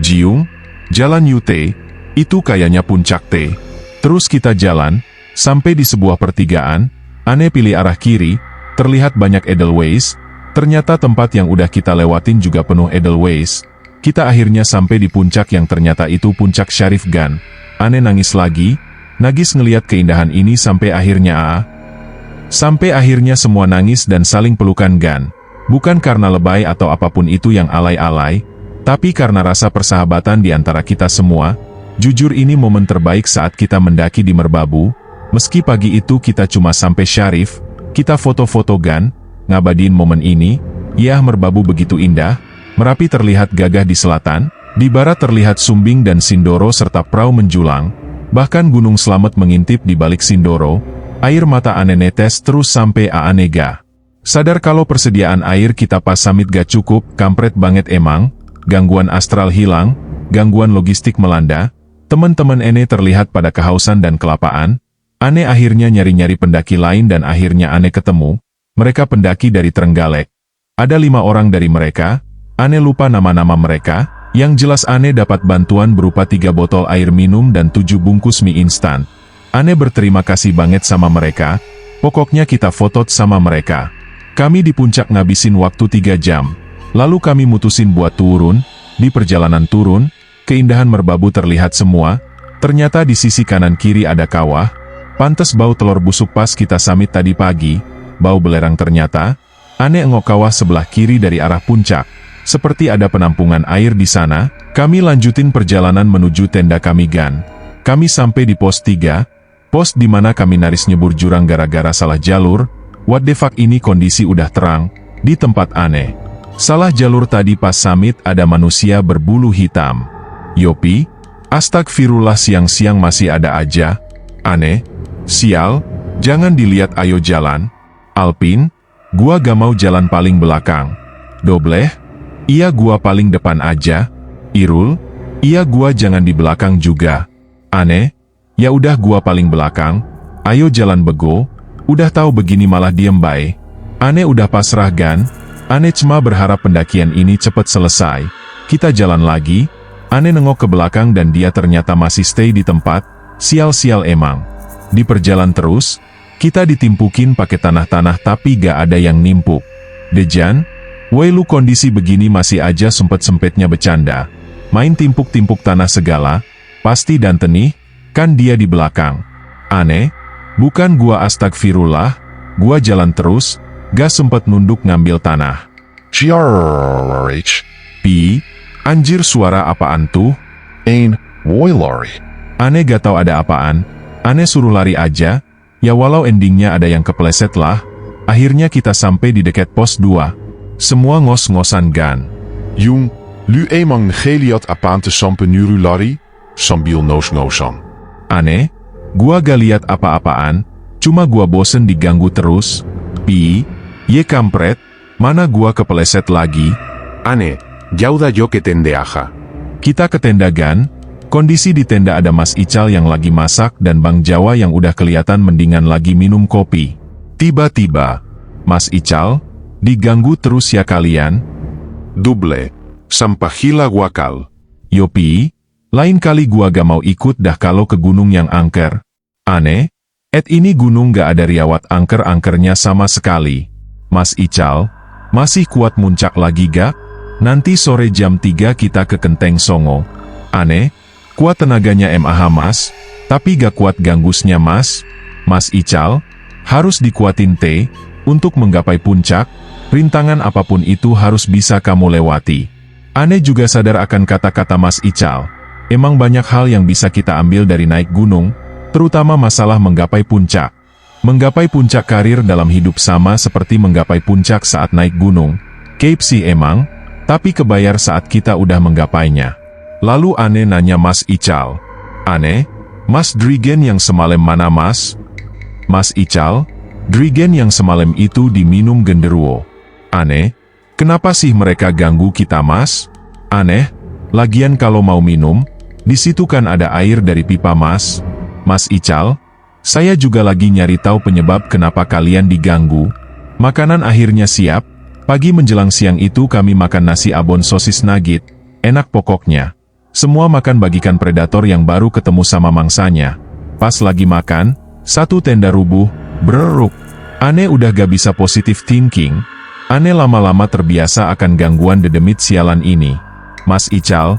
Jiung, jalan yute, itu kayaknya puncak teh. Terus kita jalan, sampai di sebuah pertigaan, ane pilih arah kiri, terlihat banyak edelweiss, ternyata tempat yang udah kita lewatin juga penuh edelweiss. Kita akhirnya sampai di puncak yang ternyata itu puncak Syarif gan. Ane nangis lagi, nagis ngeliat keindahan ini sampai akhirnya Sampai akhirnya semua nangis dan saling pelukan gan. Bukan karena lebay atau apapun itu yang alay-alay, tapi karena rasa persahabatan di antara kita semua. Jujur ini momen terbaik saat kita mendaki di Merbabu. Meski pagi itu kita cuma sampai Syarif, kita foto-foto gan, ngabadiin momen ini. Ya, Merbabu begitu indah, Merapi terlihat gagah di selatan, di barat terlihat Sumbing dan Sindoro serta perahu menjulang, bahkan Gunung Slamet mengintip di balik Sindoro. Air mata ane netes terus sampai anega. Sadar kalau persediaan air kita pas summit gak cukup, kampret banget emang, gangguan astral hilang, gangguan logistik melanda, teman-teman ene terlihat pada kehausan dan kelapaan, ane akhirnya nyari-nyari pendaki lain dan akhirnya ane ketemu, mereka pendaki dari Trenggalek. Ada 5 orang dari mereka, ane lupa nama-nama mereka, yang jelas ane dapat bantuan berupa 3 botol air minum dan 7 bungkus mie instan. Ane berterima kasih banget sama mereka, pokoknya kita fotot sama mereka. Kami di puncak ngabisin waktu 3 jam. Lalu kami mutusin buat turun. Di perjalanan turun, keindahan merbabu terlihat semua. Ternyata di sisi kanan kiri ada kawah. Pantes bau telur busuk pas kita summit tadi pagi. Bau belerang ternyata. Aneh engok kawah sebelah kiri dari arah puncak. Seperti ada penampungan air di sana. Kami lanjutin perjalanan menuju tenda kami Gan. Kami sampai di pos 3. Pos di mana kami nyaris nyebur jurang gara-gara salah jalur. What the fuck, ini kondisi udah terang. Di tempat aneh. Salah jalur tadi pas summit ada manusia berbulu hitam. Yopi, astagfirullah, siang-siang masih ada aja. Aneh, sial, jangan dilihat, ayo jalan. Alpin, gua gak mau jalan paling belakang. Dobleh, iya gua paling depan aja. Irul, iya gua jangan di belakang juga. Aneh, ya udah gua paling belakang. Ayo jalan bego, udah tahu begini malah diem bae. Aneh udah pasrah Gan. Aneh cuma berharap pendakian ini cepet selesai. Kita jalan lagi. Aneh nengok ke belakang dan dia ternyata masih stay di tempat. Sial-sial emang. Di perjalan terus, kita ditimpukin pakai tanah-tanah tapi gak ada yang nimpuk. Dejan, woi lu kondisi begini masih aja sempet-sempetnya bercanda. Main timpuk-timpuk tanah segala. Pasti dan tenih, kan dia di belakang. Aneh, bukan gua, astagfirullah. Gua jalan terus. Gak sempet nunduk ngambil tanah. GRRH. Pi, anjir, suara apaan tuh? Woi lari. Aneh gak tahu ada apaan. Aneh suruh lari aja. Ya walau endingnya ada yang kepleset lah. Akhirnya kita sampai di dekat pos 2. Semua ngos-ngosan Gan. Jong, lu emang ngeliat apaan te sampai nyuruh lari? Sambil nos-nosan. Aneh, gua gak lihat apa-apaan. Cuma gua bosen diganggu terus. Pi, ye kampret, mana gua kepleset lagi? Aneh, yaudah yo ke tendeaja. Kita ke tenda Gan. Kondisi di tenda ada Mas Ical yang lagi masak dan Bang Jawa yang udah kelihatan mendingan lagi minum kopi. Tiba-tiba, Mas Ical, diganggu terus ya kalian? Duble, sampahila wakal. Yopi, lain kali gua gak mau ikut dah kalau ke gunung yang angker. Aneh, ini gunung gak ada riawat angker-angkernya sama sekali. Mas Ical, masih kuat muncak lagi gak? Nanti sore jam 3 kita ke Kenteng Songo. Aneh, kuat tenaganya mah Mas, tapi gak kuat ganggusnya Mas. Mas Ical, harus dikuatin untuk menggapai puncak. Rintangan apapun itu harus bisa kamu lewati. Aneh juga sadar akan kata-kata Mas Ical. Emang banyak hal yang bisa kita ambil dari naik gunung, terutama masalah menggapai puncak. Menggapai puncak karir dalam hidup sama seperti menggapai puncak saat naik gunung. Cape sih emang, tapi kebayar saat kita udah menggapainya. Lalu Aneh nanya Mas Ical. Aneh, Mas Drigen yang semalam mana Mas? Mas Ical, Drigen yang semalam itu diminum genderuwo. Aneh, kenapa sih mereka ganggu kita Mas? Aneh, lagian kalau mau minum, di situ kan ada air dari pipa Mas. Mas Ical, saya juga lagi nyari tahu penyebab kenapa kalian diganggu. Makanan akhirnya siap. Pagi menjelang siang itu kami makan nasi abon sosis nugget. Enak pokoknya. Semua makan bagikan predator yang baru ketemu sama mangsanya. Pas lagi makan, satu tenda rubuh, brrruk. Aneh udah gak bisa positive thinking. Aneh lama-lama terbiasa akan gangguan dedemit sialan ini. Mas Ical,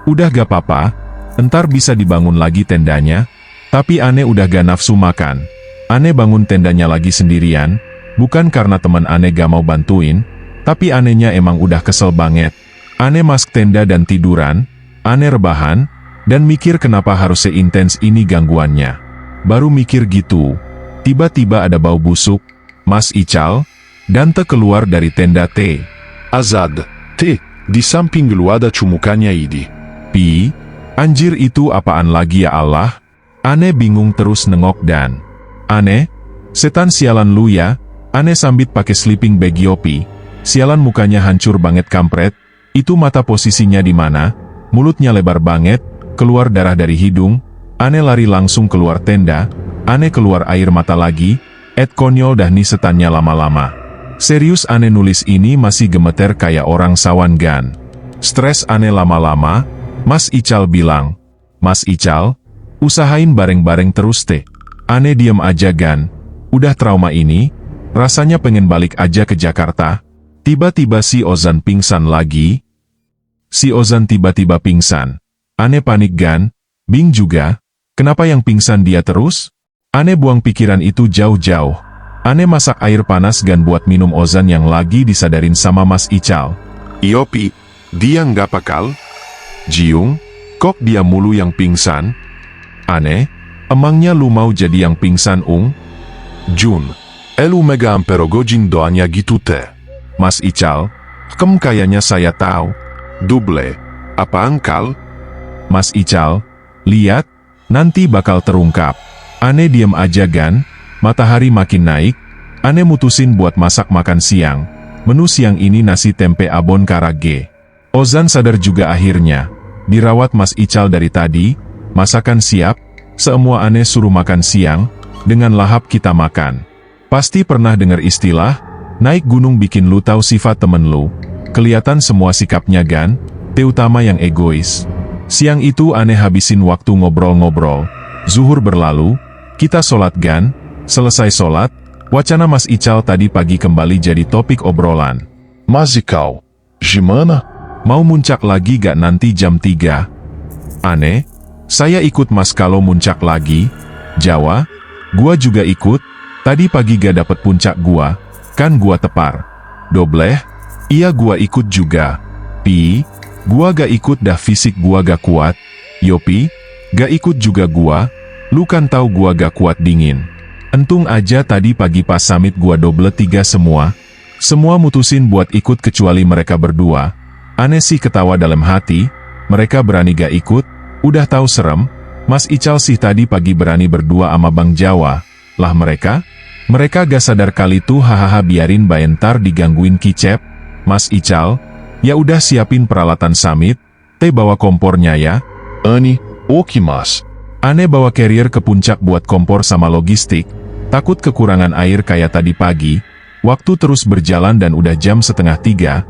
udah gak apa-apa, entar bisa dibangun lagi tendanya. Tapi Aneh udah gak nafsu makan. Aneh bangun tendanya lagi sendirian, bukan karena teman Aneh gak mau bantuin, tapi Anehnya emang udah kesel banget. Aneh masuk tenda dan tiduran. Aneh rebahan, dan mikir kenapa harus seintens ini gangguannya. Baru mikir gitu, tiba-tiba ada bau busuk. Mas Ical, Dante keluar dari tenda T. Azad, di samping lu ada cumukannya ini. Pi, anjir itu apaan lagi ya Allah? Aneh bingung terus nengok dan. Aneh, setan sialan lu ya? Aneh sambit pakai sleeping bag Yopi. Sialan mukanya hancur banget kampret. Itu mata posisinya di mana? Mulutnya lebar banget, keluar darah dari hidung. Aneh lari langsung keluar tenda. Aneh keluar air mata lagi. Konyol dah nih setannya lama-lama. Serius Aneh nulis ini masih gemeter kayak orang sawan Gan. Stres Aneh lama-lama. Mas Ical bilang, Mas Ical, usahain bareng-bareng terus Aneh diem aja Gan. Udah trauma ini, rasanya pengen balik aja ke Jakarta. Tiba-tiba si Ozan pingsan lagi. Si Ozan tiba-tiba pingsan. Ane panik gan, Bing juga. Kenapa yang pingsan dia terus? Ane buang pikiran itu jauh-jauh. Ane masak air panas gan buat minum Ozan yang lagi disadarin sama Mas Ical. Iopi, dia nggak pakal? Jiung, kok dia mulu yang pingsan? Ane, emangnya lu mau jadi yang pingsan, Ung? Jun, elu mega amperogojin doanya gitu teh. Mas Ical, kayaknya saya tahu. Double, apa angkal? Mas Ical, lihat, nanti bakal terungkap. Ane diem aja gan, matahari makin naik, Ane mutusin buat masak makan siang. Menu siang ini nasi tempe abon karage. Ozan sadar juga akhirnya. Dirawat Mas Ical dari tadi, masakan siap, semua Ane suruh makan siang, dengan lahap kita makan. Pasti pernah dengar istilah, naik gunung bikin lu tahu sifat temen lu. Kelihatan semua sikapnya gan, terutama yang egois. Siang itu Ane habisin waktu ngobrol-ngobrol. Zuhur berlalu, kita sholat gan, selesai sholat, wacana Mas Ical tadi pagi kembali jadi topik obrolan. Mazikau, gimana? Mau muncak lagi gak nanti jam 3? Ane, saya ikut Mas kalau muncak lagi. Jawa, gua juga ikut, tadi pagi gak dapet puncak gua, kan gua tepar. Dobleh, iya gua ikut juga. Pi, gua gak ikut dah fisik gua gak kuat. Yopi, gak ikut juga gua. Lu kan tahu gua gak kuat dingin. Entung aja tadi pagi pas summit gua double 3 semua. Semua mutusin buat ikut kecuali mereka berdua. Ane sih ketawa dalam hati, mereka berani gak ikut, udah tahu serem. Mas Ical sih tadi pagi berani berdua sama Bang Jawa. Lah mereka gak sadar kali tuh hahaha biarin bayentar digangguin kicep. Mas Ical, ya udah siapin peralatan summit, teh bawa kompornya ya. Ani, oke mas. Ane bawa carrier ke puncak buat kompor sama logistik, takut kekurangan air kayak tadi pagi. Waktu terus berjalan dan udah jam 2:30,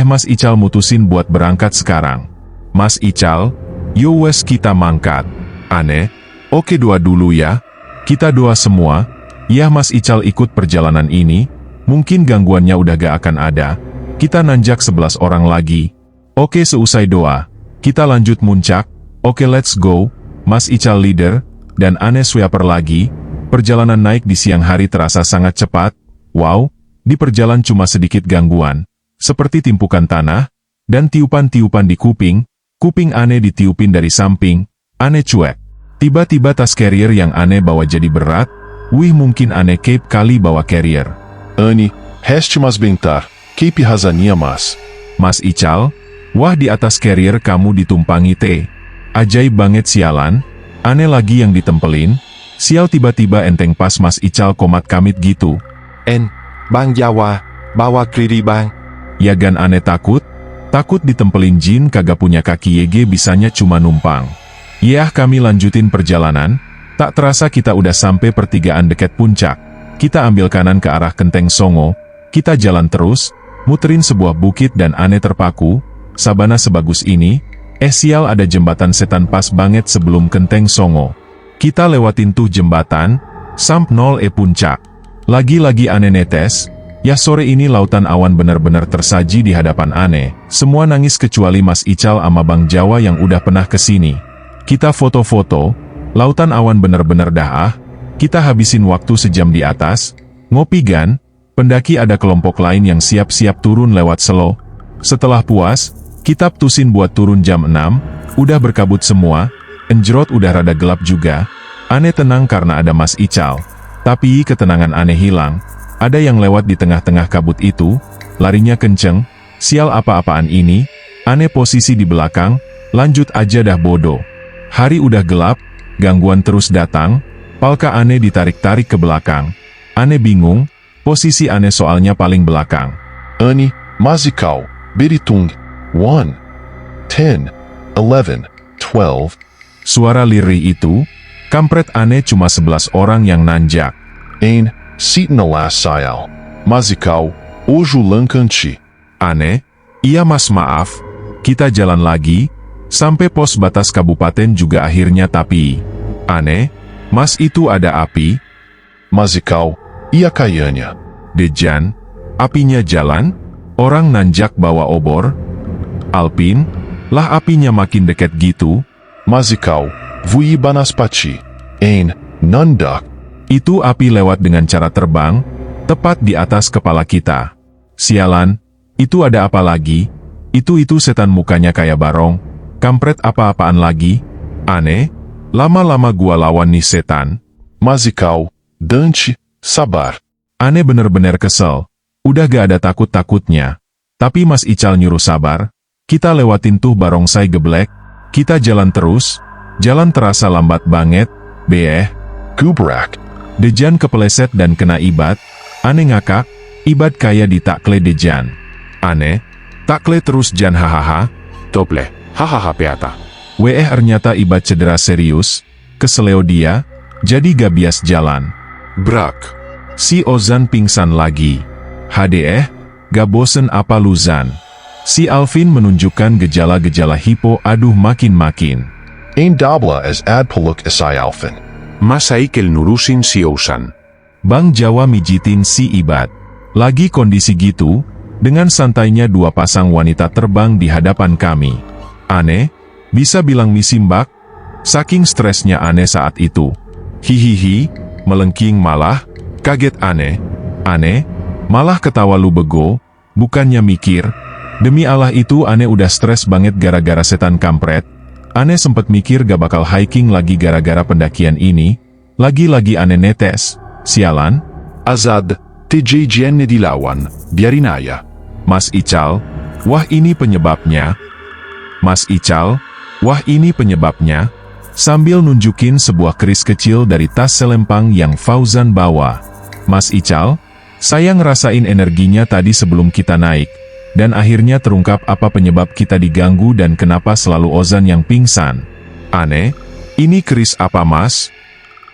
Mas Ical mutusin buat berangkat sekarang. Mas Ical, yo wes kita mangkat. Ane, oke doa dulu ya. Kita doa semua, ya Mas Ical ikut perjalanan ini, mungkin gangguannya udah gak akan ada. Kita nanjak 11 orang lagi. Oke seusai doa, kita lanjut muncak, oke let's go. Mas Ical leader, dan Ane sweeper lagi. Perjalanan naik di siang hari terasa sangat cepat. Wow, di perjalanan cuma sedikit gangguan. Seperti timpukan tanah, dan tiupan-tiupan di kuping. Kuping Ane ditiupin dari samping. Ane cuek. Tiba-tiba tas carrier yang Ane bawa jadi berat. Wih mungkin Ane cape kali bawa carrier. Ani, reste mas bentar, cape razania mas. Mas Ical, wah di atas carrier kamu ditumpangi teh. Ajaib banget sialan, Ane lagi yang ditempelin, sial tiba-tiba enteng pas Mas Ical komat kamit gitu. Bang Jawa, bawa kiri bang. Ya gan Ane takut ditempelin jin kagak punya kaki YG bisanya cuma numpang. Yah kami lanjutin perjalanan, tak terasa kita udah sampai pertigaan dekat puncak. Kita ambil kanan ke arah Kenteng Songo, kita jalan terus, muterin sebuah bukit dan Ane terpaku, sabana sebagus ini, sial ada jembatan setan pas banget sebelum Kenteng Songo. Kita lewatin tuh jembatan, samp 0 puncak. Lagi-lagi Ane netes, ya sore ini lautan awan benar-benar tersaji di hadapan Ane. Semua nangis kecuali Mas Ical sama Bang Jawa yang udah pernah kesini. Kita foto-foto, lautan awan benar-benar dah kita habisin waktu sejam di atas, ngopi gan, pendaki ada kelompok lain yang siap-siap turun lewat slow. Setelah puas, kita putusin buat turun jam 6, udah berkabut semua, enjrot udah rada gelap juga. Ane tenang karena ada Mas Ical. Tapi ketenangan Ane hilang, ada yang lewat di tengah-tengah kabut itu, larinya kenceng, sial apa-apaan ini, Ane posisi di belakang, lanjut aja dah bodoh. Hari udah gelap, gangguan terus datang, palka Ane ditarik-tarik ke belakang. Ane bingung, posisi Ane soalnya paling belakang. Ani, mazikau, beritung. 1, 10, 11, 12. Suara lirih itu, kampret Ane cuma 11 orang yang nanjak. Ein, sit na last sayal. Mazikau, oju lankanti. Ane, iya mas maaf, kita jalan lagi, sampai pos batas kabupaten juga akhirnya tapi. Ane, mas itu ada api? Mazikau, iya kayanya. Dejan, apinya jalan? Orang nanjak bawa obor. Alpin, lah apinya makin dekat gitu. Mas ikaw, vui banas pachi. Nundak. Itu api lewat dengan cara terbang, tepat di atas kepala kita. Sialan, itu ada apa lagi? Itu setan mukanya kayak barong. Kampret apa-apaan lagi? Aneh, lama-lama gua lawan nih setan. Mas ikaw, Dante, sabar. Aneh bener-bener kesel. Udah gak ada takut-takutnya. Tapi Mas Ical nyuruh sabar. Kita lewatin tuh barongsai geblek. Kita jalan terus. Jalan terasa lambat banget. Gubrak. Dejan kepeleset dan kena Ibad. Aneh ngakak. Ibad kayak ditakle Dejan. Aneh. Takle terus Jan hahaha. Doble, hahaha peata. Ternyata Ibad cedera serius. Keseleo dia. Jadi gak bias jalan. Brak. Si Ozan pingsan lagi. Gak bosen apa lu Zan? Si Alvin menunjukkan gejala-gejala hipo. Aduh makin-makin. Dabla as ad peluk esai Alvin. Masaikel nurusin si Ozan. Bang Jawa mijitin si Ibad. Lagi kondisi gitu, dengan santainya dua pasang wanita terbang di hadapan kami. Aneh, bisa bilang misi mbak? Saking stresnya Aneh saat itu. Hihihi, melengking malah, kaget Aneh. Aneh, malah ketawa lu bego, bukannya mikir. Demi Allah itu Aneh udah stres banget gara-gara setan kampret. Aneh sempet mikir gak bakal hiking lagi gara-gara pendakian ini. Lagi-lagi Aneh netes. Sialan. Azad, TJGN dilawan, biarin aja. Mas Ical, wah ini penyebabnya. Mas Ical, wah ini penyebabnya. Sambil nunjukin sebuah keris kecil dari tas selempang yang Fauzan bawa. Mas Ical, saya ngerasain energinya tadi sebelum kita naik. Dan akhirnya terungkap apa penyebab kita diganggu dan kenapa selalu Ozan yang pingsan. Aneh, ini keris apa mas?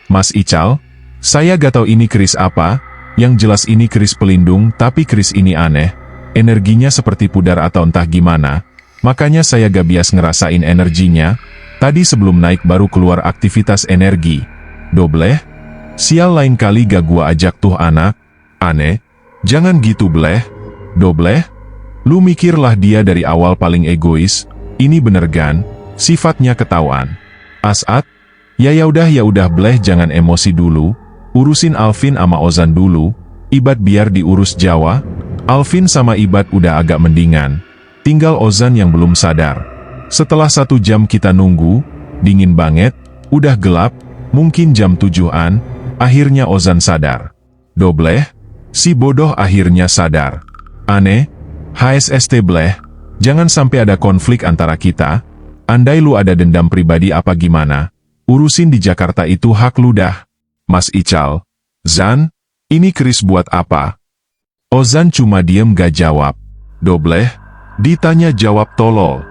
Mas Ical, saya gak tahu ini keris apa, yang jelas ini keris pelindung tapi keris ini aneh. Energinya seperti pudar atau entah gimana, makanya saya gak bias ngerasain energinya. Tadi sebelum naik baru keluar aktivitas energi. Dobleh? Sial lain kali gak gua ajak tuh anak. Aneh, jangan gitu bleh. Dobleh? Lu mikirlah dia dari awal paling egois, ini bener gan, sifatnya ketahuan. As'ad, ya udah bleh jangan emosi dulu, urusin Alvin sama Ozan dulu, Ibad biar diurus Jawa, Alvin sama Ibad udah agak mendingan, tinggal Ozan yang belum sadar. Setelah 1 jam kita nunggu, dingin banget, udah gelap, mungkin jam 7-an, akhirnya Ozan sadar. Dobleh, si bodoh akhirnya sadar. Aneh, HSST bleh, jangan sampai ada konflik antara kita, andai lu ada dendam pribadi apa gimana, urusin di Jakarta itu hak lu dah. Mas Ical, Zan, ini keris buat apa? Ozan cuma diem gak jawab. Dobleh, ditanya jawab tolol.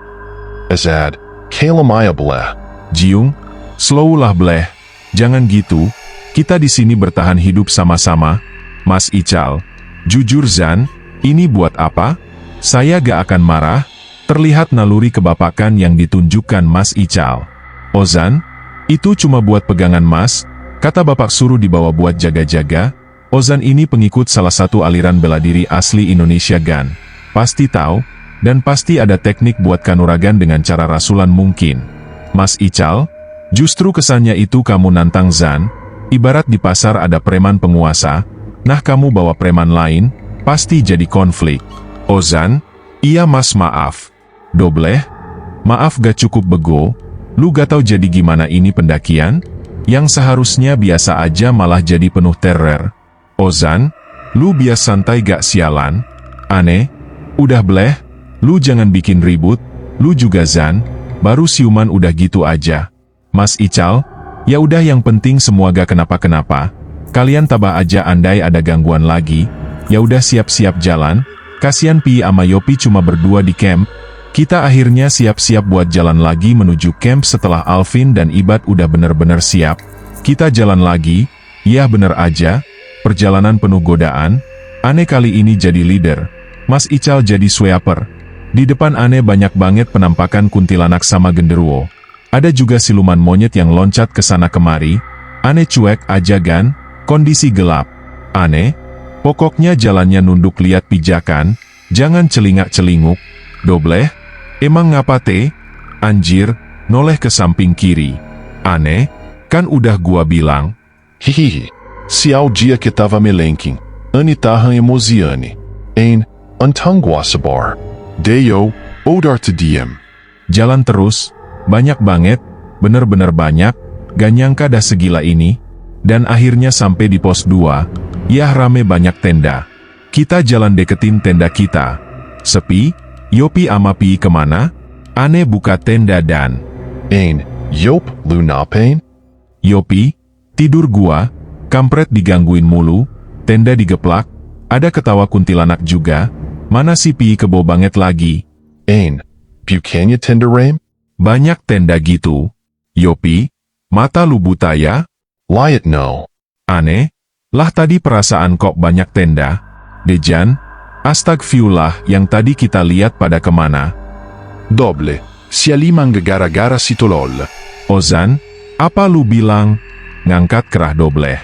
Azad, kalamaya bleh. Jiung, slow lah bleh, jangan gitu, kita di sini bertahan hidup sama-sama. Mas Ical, jujur Zan, ini buat apa? Saya gak akan marah, terlihat naluri kebapakan yang ditunjukkan Mas Ical. Ozan, itu cuma buat pegangan mas, kata bapak suruh dibawa buat jaga-jaga. Ozan ini pengikut salah satu aliran bela diri asli Indonesia Gan. Pasti tahu, dan pasti ada teknik buat kanuragan dengan cara rasulan mungkin. Mas Ical, justru kesannya itu kamu nantang Zan, ibarat di pasar ada preman penguasa, nah kamu bawa preman lain, pasti jadi konflik. Ozan, iya mas maaf. Dobleh, maaf gak cukup bego, lu gak tahu jadi gimana ini pendakian, yang seharusnya biasa aja malah jadi penuh teror. Ozan, lu bias santai gak sialan? Aneh, udah bleh, lu jangan bikin ribut, lu juga Zan, baru siuman udah gitu aja. Mas Ical, ya udah yang penting semua gak kenapa-kenapa, kalian tabah aja andai ada gangguan lagi, ya udah siap-siap jalan. Kasian Pi sama Yopi cuma berdua di camp. Kita akhirnya siap-siap buat jalan lagi menuju camp setelah Alvin dan Ibad udah bener-bener siap. Kita jalan lagi, ya bener aja, perjalanan penuh godaan. Aneh kali ini jadi leader, Mas Ical jadi sweeper. Di depan Aneh banyak banget penampakan kuntilanak sama genderuwo. Ada juga siluman monyet yang loncat ke sana kemari. Aneh cuek aja gan, kondisi gelap. Aneh, pokoknya jalannya nunduk lihat pijakan, Jangan celingak-celinguk, Dobleh. Emang ngapa teh? Anjir, noleh ke samping kiri. Aneh, kan udah gua bilang. Hihihi. Sial dia que tava melenking. Anitahan emoziane. Ein, antangwasabar. Deyo, odar te diem. Jalan terus, banyak banget, bener-bener banyak, gak nyangka dah segila ini. Dan akhirnya sampai di pos 2, yah rame banyak tenda. Kita jalan deketin tenda kita. Sepi, Yopi ama Pi kemana? Aneh buka tenda dan... Ein, yop, lu napain? Yopi, tidur gua, kampret digangguin mulu, tenda digeplak, ada ketawa kuntilanak juga, mana si Pi kebo banget lagi. Ein, bukannya tenda rem? Banyak tenda gitu. Yopi, mata lu buta ya? Liat no. Aneh, lah tadi perasaan kok banyak tenda. Dejan, astagfirullah yang tadi kita lihat pada kemana? Doble, si alimang gara-gara si tolol. Ozan, apa lu bilang? Ngangkat kerah Dobleh.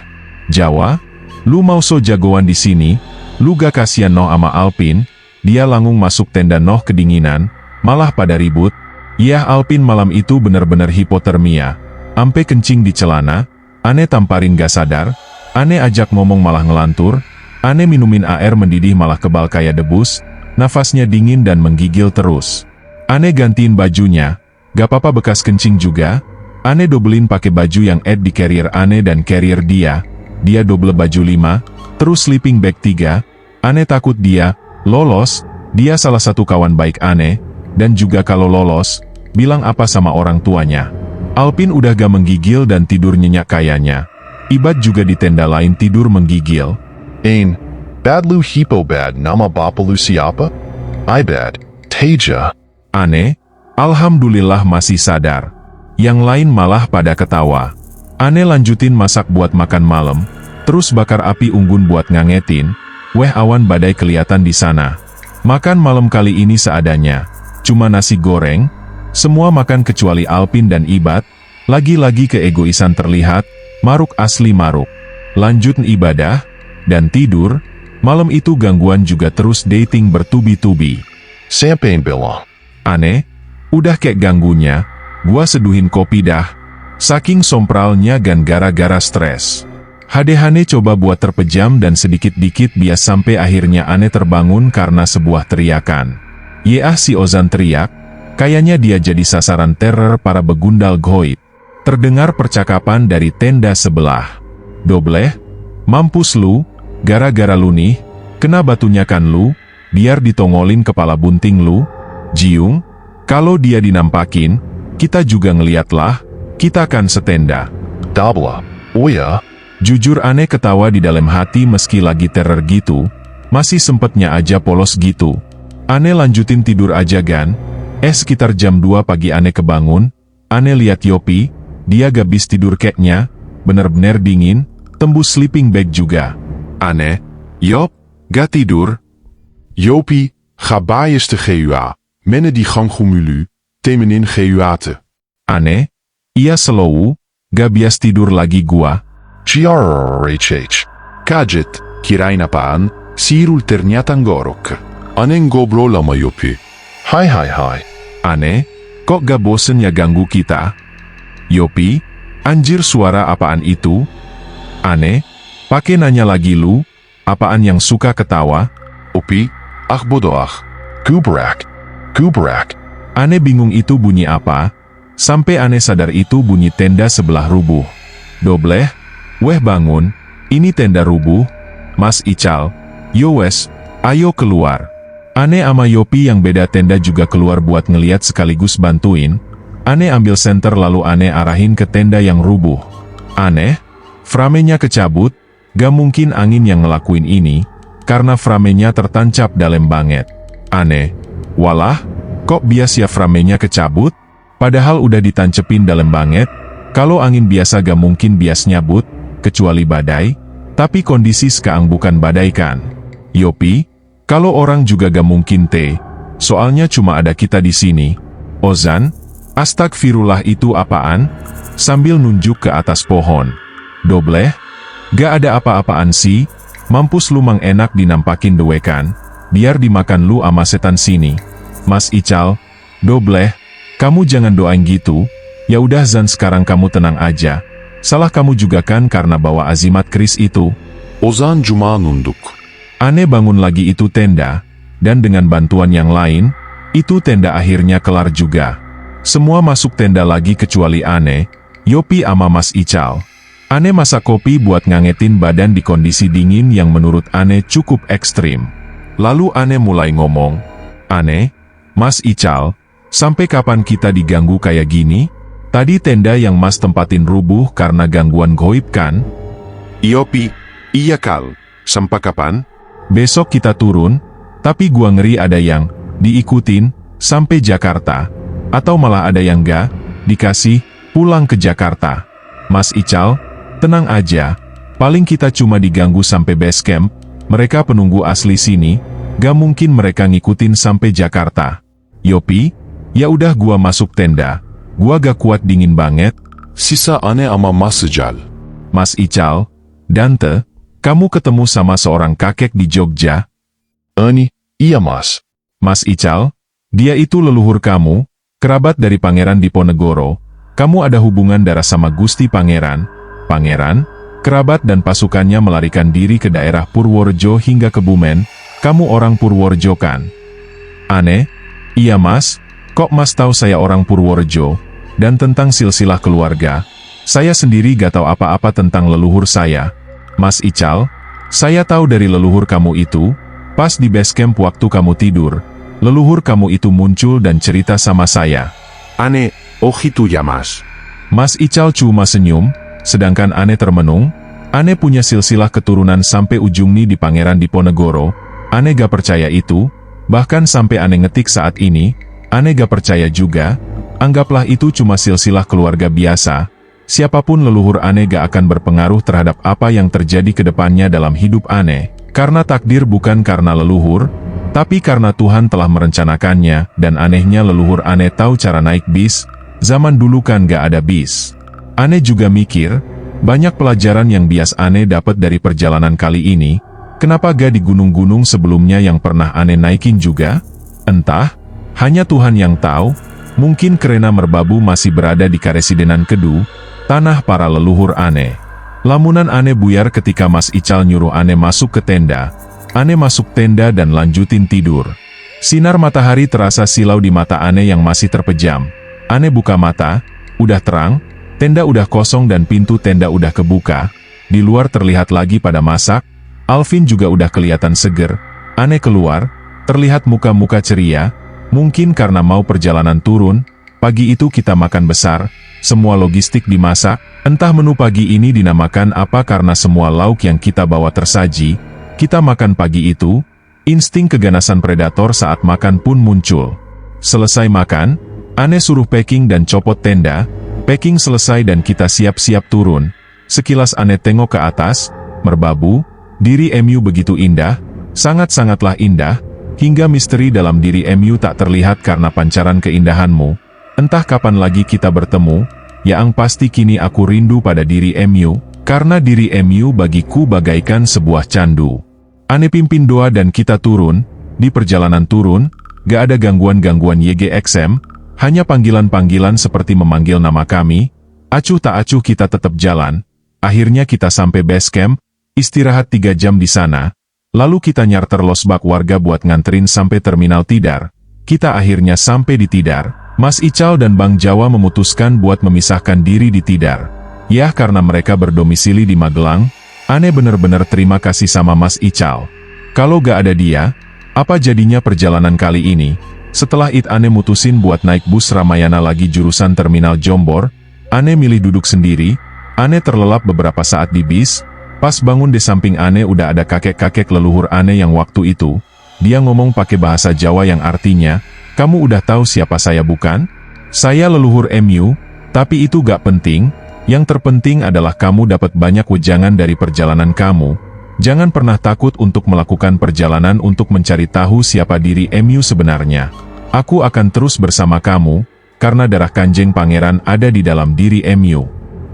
Jawa, lu mau so jagoan di sini, lu gak kasihan noh ama Alpin, dia langsung masuk tenda noh kedinginan, malah pada ribut. Yah Alpin malam itu bener-bener hipotermia, ampe kencing di celana, aneh tamparin gak sadar, aneh ajak ngomong malah ngelantur, aneh minumin air mendidih malah kebal kayak debus, nafasnya dingin dan menggigil terus. Aneh gantiin bajunya, gak apa-apa bekas kencing juga, aneh dobelin pakai baju yang di carrier aneh dan carrier dia double baju 5, terus sleeping bag 3, aneh takut dia lolos, dia salah satu kawan baik aneh, dan juga kalau lolos, bilang apa sama orang tuanya. Alpin udah gak menggigil dan tidur nyenyak kayaknya. Ibad juga di tenda lain tidur menggigil. Ein, bad lu hipo bad nama bapa lu siapa? I bad, Teja. Aneh, alhamdulillah masih sadar. Yang lain malah pada ketawa. Aneh lanjutin masak buat makan malam, terus bakar api unggun buat ngangetin. Weh awan badai kelihatan di sana. Makan malam kali ini seadanya. Cuma nasi goreng, semua makan kecuali Alpin dan Ibad. Lagi-lagi keegoisan terlihat, maruk asli maruk. Lanjut ibadah, dan tidur, malam itu gangguan juga terus dating bertubi-tubi. Sampain bilang. Aneh, udah kayak ganggunya, gua seduhin kopi dah. Saking sompralnya dan gara-gara stres. Hadehane coba buat terpejam dan sedikit-dikit bias sampai akhirnya aneh terbangun karena sebuah teriakan. Yeah si Ozan teriak, kayaknya dia jadi sasaran teror para begundal goib. Terdengar percakapan dari tenda sebelah. Dobleh, mampus lu, gara-gara lu nih, kena batunya kan lu, biar ditongolin kepala bunting lu. Jiung, kalau dia dinampakin, kita juga ngeliatlah, kita kan setenda. Dabla, oh ya? Jujur aneh ketawa di dalam hati meski lagi teror gitu, masih sempetnya aja polos gitu. Aneh lanjutin tidur aja gan, sekitar jam 2 pagi aneh kebangun, aneh lihat Yopi, dia gabis tidur keknya, bener-bener dingin, tembus sleeping bag juga. Aneh, Yop, gak tidur? Yopi, ga baayes te GUA, menne die ganggoemulu, temenin GUAte. Aneh, iya slow, gak bias tidur lagi gua. GRHH. Kajet, kirain apaan, sirul ternyata ngorok. Aneh ngobrol sama Yopi. Hai. Aneh, kok gak bosen ya ganggu kita? Yopi, anjir suara apaan itu? Aneh, pakai nanya lagi lu, apaan yang suka ketawa? Opi, bodoh. Gubrak. Aneh bingung itu bunyi apa, sampai aneh sadar itu bunyi tenda sebelah rubuh. Dobleh, weh bangun, ini tenda rubuh, Mas Ical, yowes, ayo keluar. Aneh ama Yopi yang beda tenda juga keluar buat ngeliat sekaligus bantuin. Aneh ambil senter lalu aneh arahin ke tenda yang rubuh. Aneh, framenya kecabut, gak mungkin angin yang ngelakuin ini, karena framenya tertancap dalam banget. Aneh, walah, kok bias ya framenya kecabut? Padahal udah ditancepin dalam banget, kalau angin biasa gak mungkin bias nyabut, kecuali badai, tapi kondisi sekarang bukan badai kan. Yopi, kalau orang juga gak mungkin soalnya cuma ada kita di sini. Ozan, astagfirullah itu apaan? Sambil nunjuk ke atas pohon. Dobleh, gak ada apa-apaan sih, mampus lu mang enak dinampakin dewekan. Biar dimakan lu ama setan sini. Mas Ical, dobleh, kamu jangan doain gitu. Ya udah Zan, sekarang kamu tenang aja. Salah kamu juga kan karena bawa azimat keris itu. Ozan cuma nunduk. Ane bangun lagi itu tenda, dan dengan bantuan yang lain, itu tenda akhirnya kelar juga. Semua masuk tenda lagi kecuali Ane, Yopi ama Mas Ical. Ane masak kopi buat ngangetin badan di kondisi dingin yang menurut Ane cukup ekstrim. Lalu Ane mulai ngomong, "Ane, Mas Ical, sampai kapan kita diganggu kayak gini? Tadi tenda yang Mas tempatin rubuh karena gangguan goib kan? Iopi, iya Kal, sampai kapan? Besok kita turun, tapi gua ngeri ada yang diikutin sampai Jakarta, atau malah ada yang gak dikasih pulang ke Jakarta. Mas Ical, tenang aja, paling kita cuma diganggu sampai base camp, mereka penunggu asli sini, gak mungkin mereka ngikutin sampai Jakarta." Yopi, ya udah gua masuk tenda, gua gak kuat dingin banget. Sisa Ane ama Mas Sejal. Mas Ical, Dante, kamu ketemu sama seorang kakek di Jogja? Ani, iya Mas. Mas Ical, dia itu leluhur kamu, kerabat dari Pangeran Diponegoro. Kamu ada hubungan darah sama Gusti Pangeran. Pangeran, kerabat dan pasukannya melarikan diri ke daerah Purworejo hingga Kebumen. Kamu orang Purworejo kan? Ane, iya Mas. Kok Mas tahu saya orang Purworejo? Dan tentang silsilah keluarga, saya sendiri gak tahu apa-apa tentang leluhur saya. Mas Ical, saya tahu dari leluhur kamu itu, pas di base camp waktu kamu tidur. Leluhur kamu itu muncul dan cerita sama saya. Ane, oh itu ya Mas. Mas Ical cuma senyum, sedangkan Ane termenung. Ane punya silsilah keturunan sampai ujung nih di Pangeran Diponegoro. Ane gak percaya itu, bahkan sampai Ane ngetik saat ini, Ane gak percaya juga. Anggaplah itu cuma silsilah keluarga biasa. Siapapun leluhur Ane gak akan berpengaruh terhadap apa yang terjadi ke depannya dalam hidup Ane. Karena takdir bukan karena leluhur, tapi karena Tuhan telah merencanakannya, dan anehnya leluhur Ane tahu cara naik bis. Zaman dulu kan gak ada bis. Ane juga mikir, banyak pelajaran yang bias Ane dapat dari perjalanan kali ini. Kenapa gak di gunung-gunung sebelumnya yang pernah Ane naikin juga? Entah, hanya Tuhan yang tahu. Mungkin Kerena Merbabu masih berada di Karesidenan Kedu, tanah para leluhur Ane. Lamunan Ane buyar ketika Mas Ical nyuruh Ane masuk ke tenda. Ane masuk tenda dan lanjutin tidur. Sinar matahari terasa silau di mata Ane yang masih terpejam. Ane buka mata, udah terang, tenda udah kosong dan pintu tenda udah kebuka. Di luar terlihat lagi pada masak. Alvin juga udah kelihatan seger. Ane keluar, terlihat muka-muka ceria. Mungkin karena mau perjalanan turun, pagi itu kita makan besar, semua logistik dimasak. Entah menu pagi ini dinamakan apa karena semua lauk yang kita bawa tersaji. Kita makan pagi itu, insting keganasan predator saat makan pun muncul. Selesai makan, Ane suruh packing dan copot tenda. Packing selesai dan kita siap-siap turun. Sekilas Ane tengok ke atas, Merbabu, diri MU begitu indah, sangat-sangatlah indah, hingga misteri dalam diri MU tak terlihat karena pancaran keindahanmu. Entah kapan lagi kita bertemu, yang pasti kini aku rindu pada diri MU, karena diri MU bagiku bagaikan sebuah candu. Ane pimpin doa dan kita turun. Di perjalanan turun, gak ada gangguan-gangguan YGXM, hanya panggilan-panggilan seperti memanggil nama kami. Acuh tak acuh kita tetap jalan. Akhirnya kita sampai base camp, istirahat 3 jam di sana. Lalu kita nyarter losbak warga buat nganterin sampai terminal Tidar. Kita akhirnya sampai di Tidar. Mas Ical dan Bang Jawa memutuskan buat memisahkan diri di Tidar. Yah, karena mereka berdomisili di Magelang. Ane bener-bener terima kasih sama Mas Ical. Kalau gak ada dia, apa jadinya perjalanan kali ini? Setelah itu Ane mutusin buat naik bus Ramayana lagi jurusan Terminal Jombor. Ane milih duduk sendiri. Ane terlelap beberapa saat di bis. Pas bangun di samping Ane udah ada kakek-kakek leluhur Ane yang waktu itu. Dia ngomong pakai bahasa Jawa yang artinya, "Kamu udah tahu siapa saya bukan? Saya leluhur MU, tapi itu gak penting. Yang terpenting adalah kamu dapat banyak wejangan dari perjalanan kamu. Jangan pernah takut untuk melakukan perjalanan untuk mencari tahu siapa diri MU sebenarnya. Aku akan terus bersama kamu, karena darah Kanjeng Pangeran ada di dalam diri MU."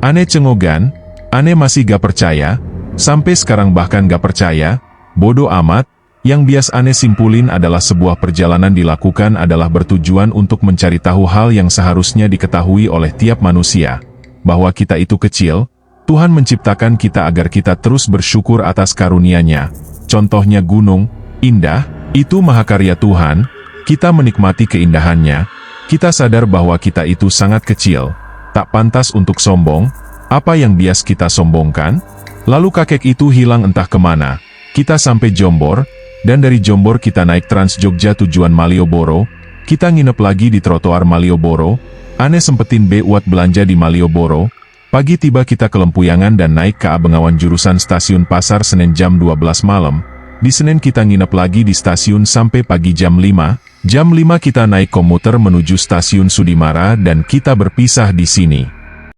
Ane cengogan, Ane masih gak percaya, sampai sekarang bahkan gak percaya. Bodoh amat, Yang bias aneh simpulin adalah sebuah perjalanan dilakukan adalah bertujuan untuk mencari tahu hal yang seharusnya diketahui oleh tiap manusia. Bahwa kita itu kecil, Tuhan menciptakan kita agar kita terus bersyukur atas karunia-Nya. Contohnya gunung, indah, itu mahakarya Tuhan, kita menikmati keindahannya, kita sadar bahwa kita itu sangat kecil, tak pantas untuk sombong. Apa yang bias kita sombongkan? Lalu kakek itu hilang entah kemana, kita sampai Jombor, dan dari Jombor kita naik Trans Jogja tujuan Malioboro, kita nginep lagi di trotoar Malioboro, aneh sempetin buat belanja di Malioboro, pagi tiba kita ke Lempuyangan dan naik ke Bengawan jurusan stasiun Pasar Senen jam 12 malam, di Senen kita nginep lagi di stasiun sampai pagi jam 5 kita naik komuter menuju stasiun Sudimara dan kita berpisah di sini.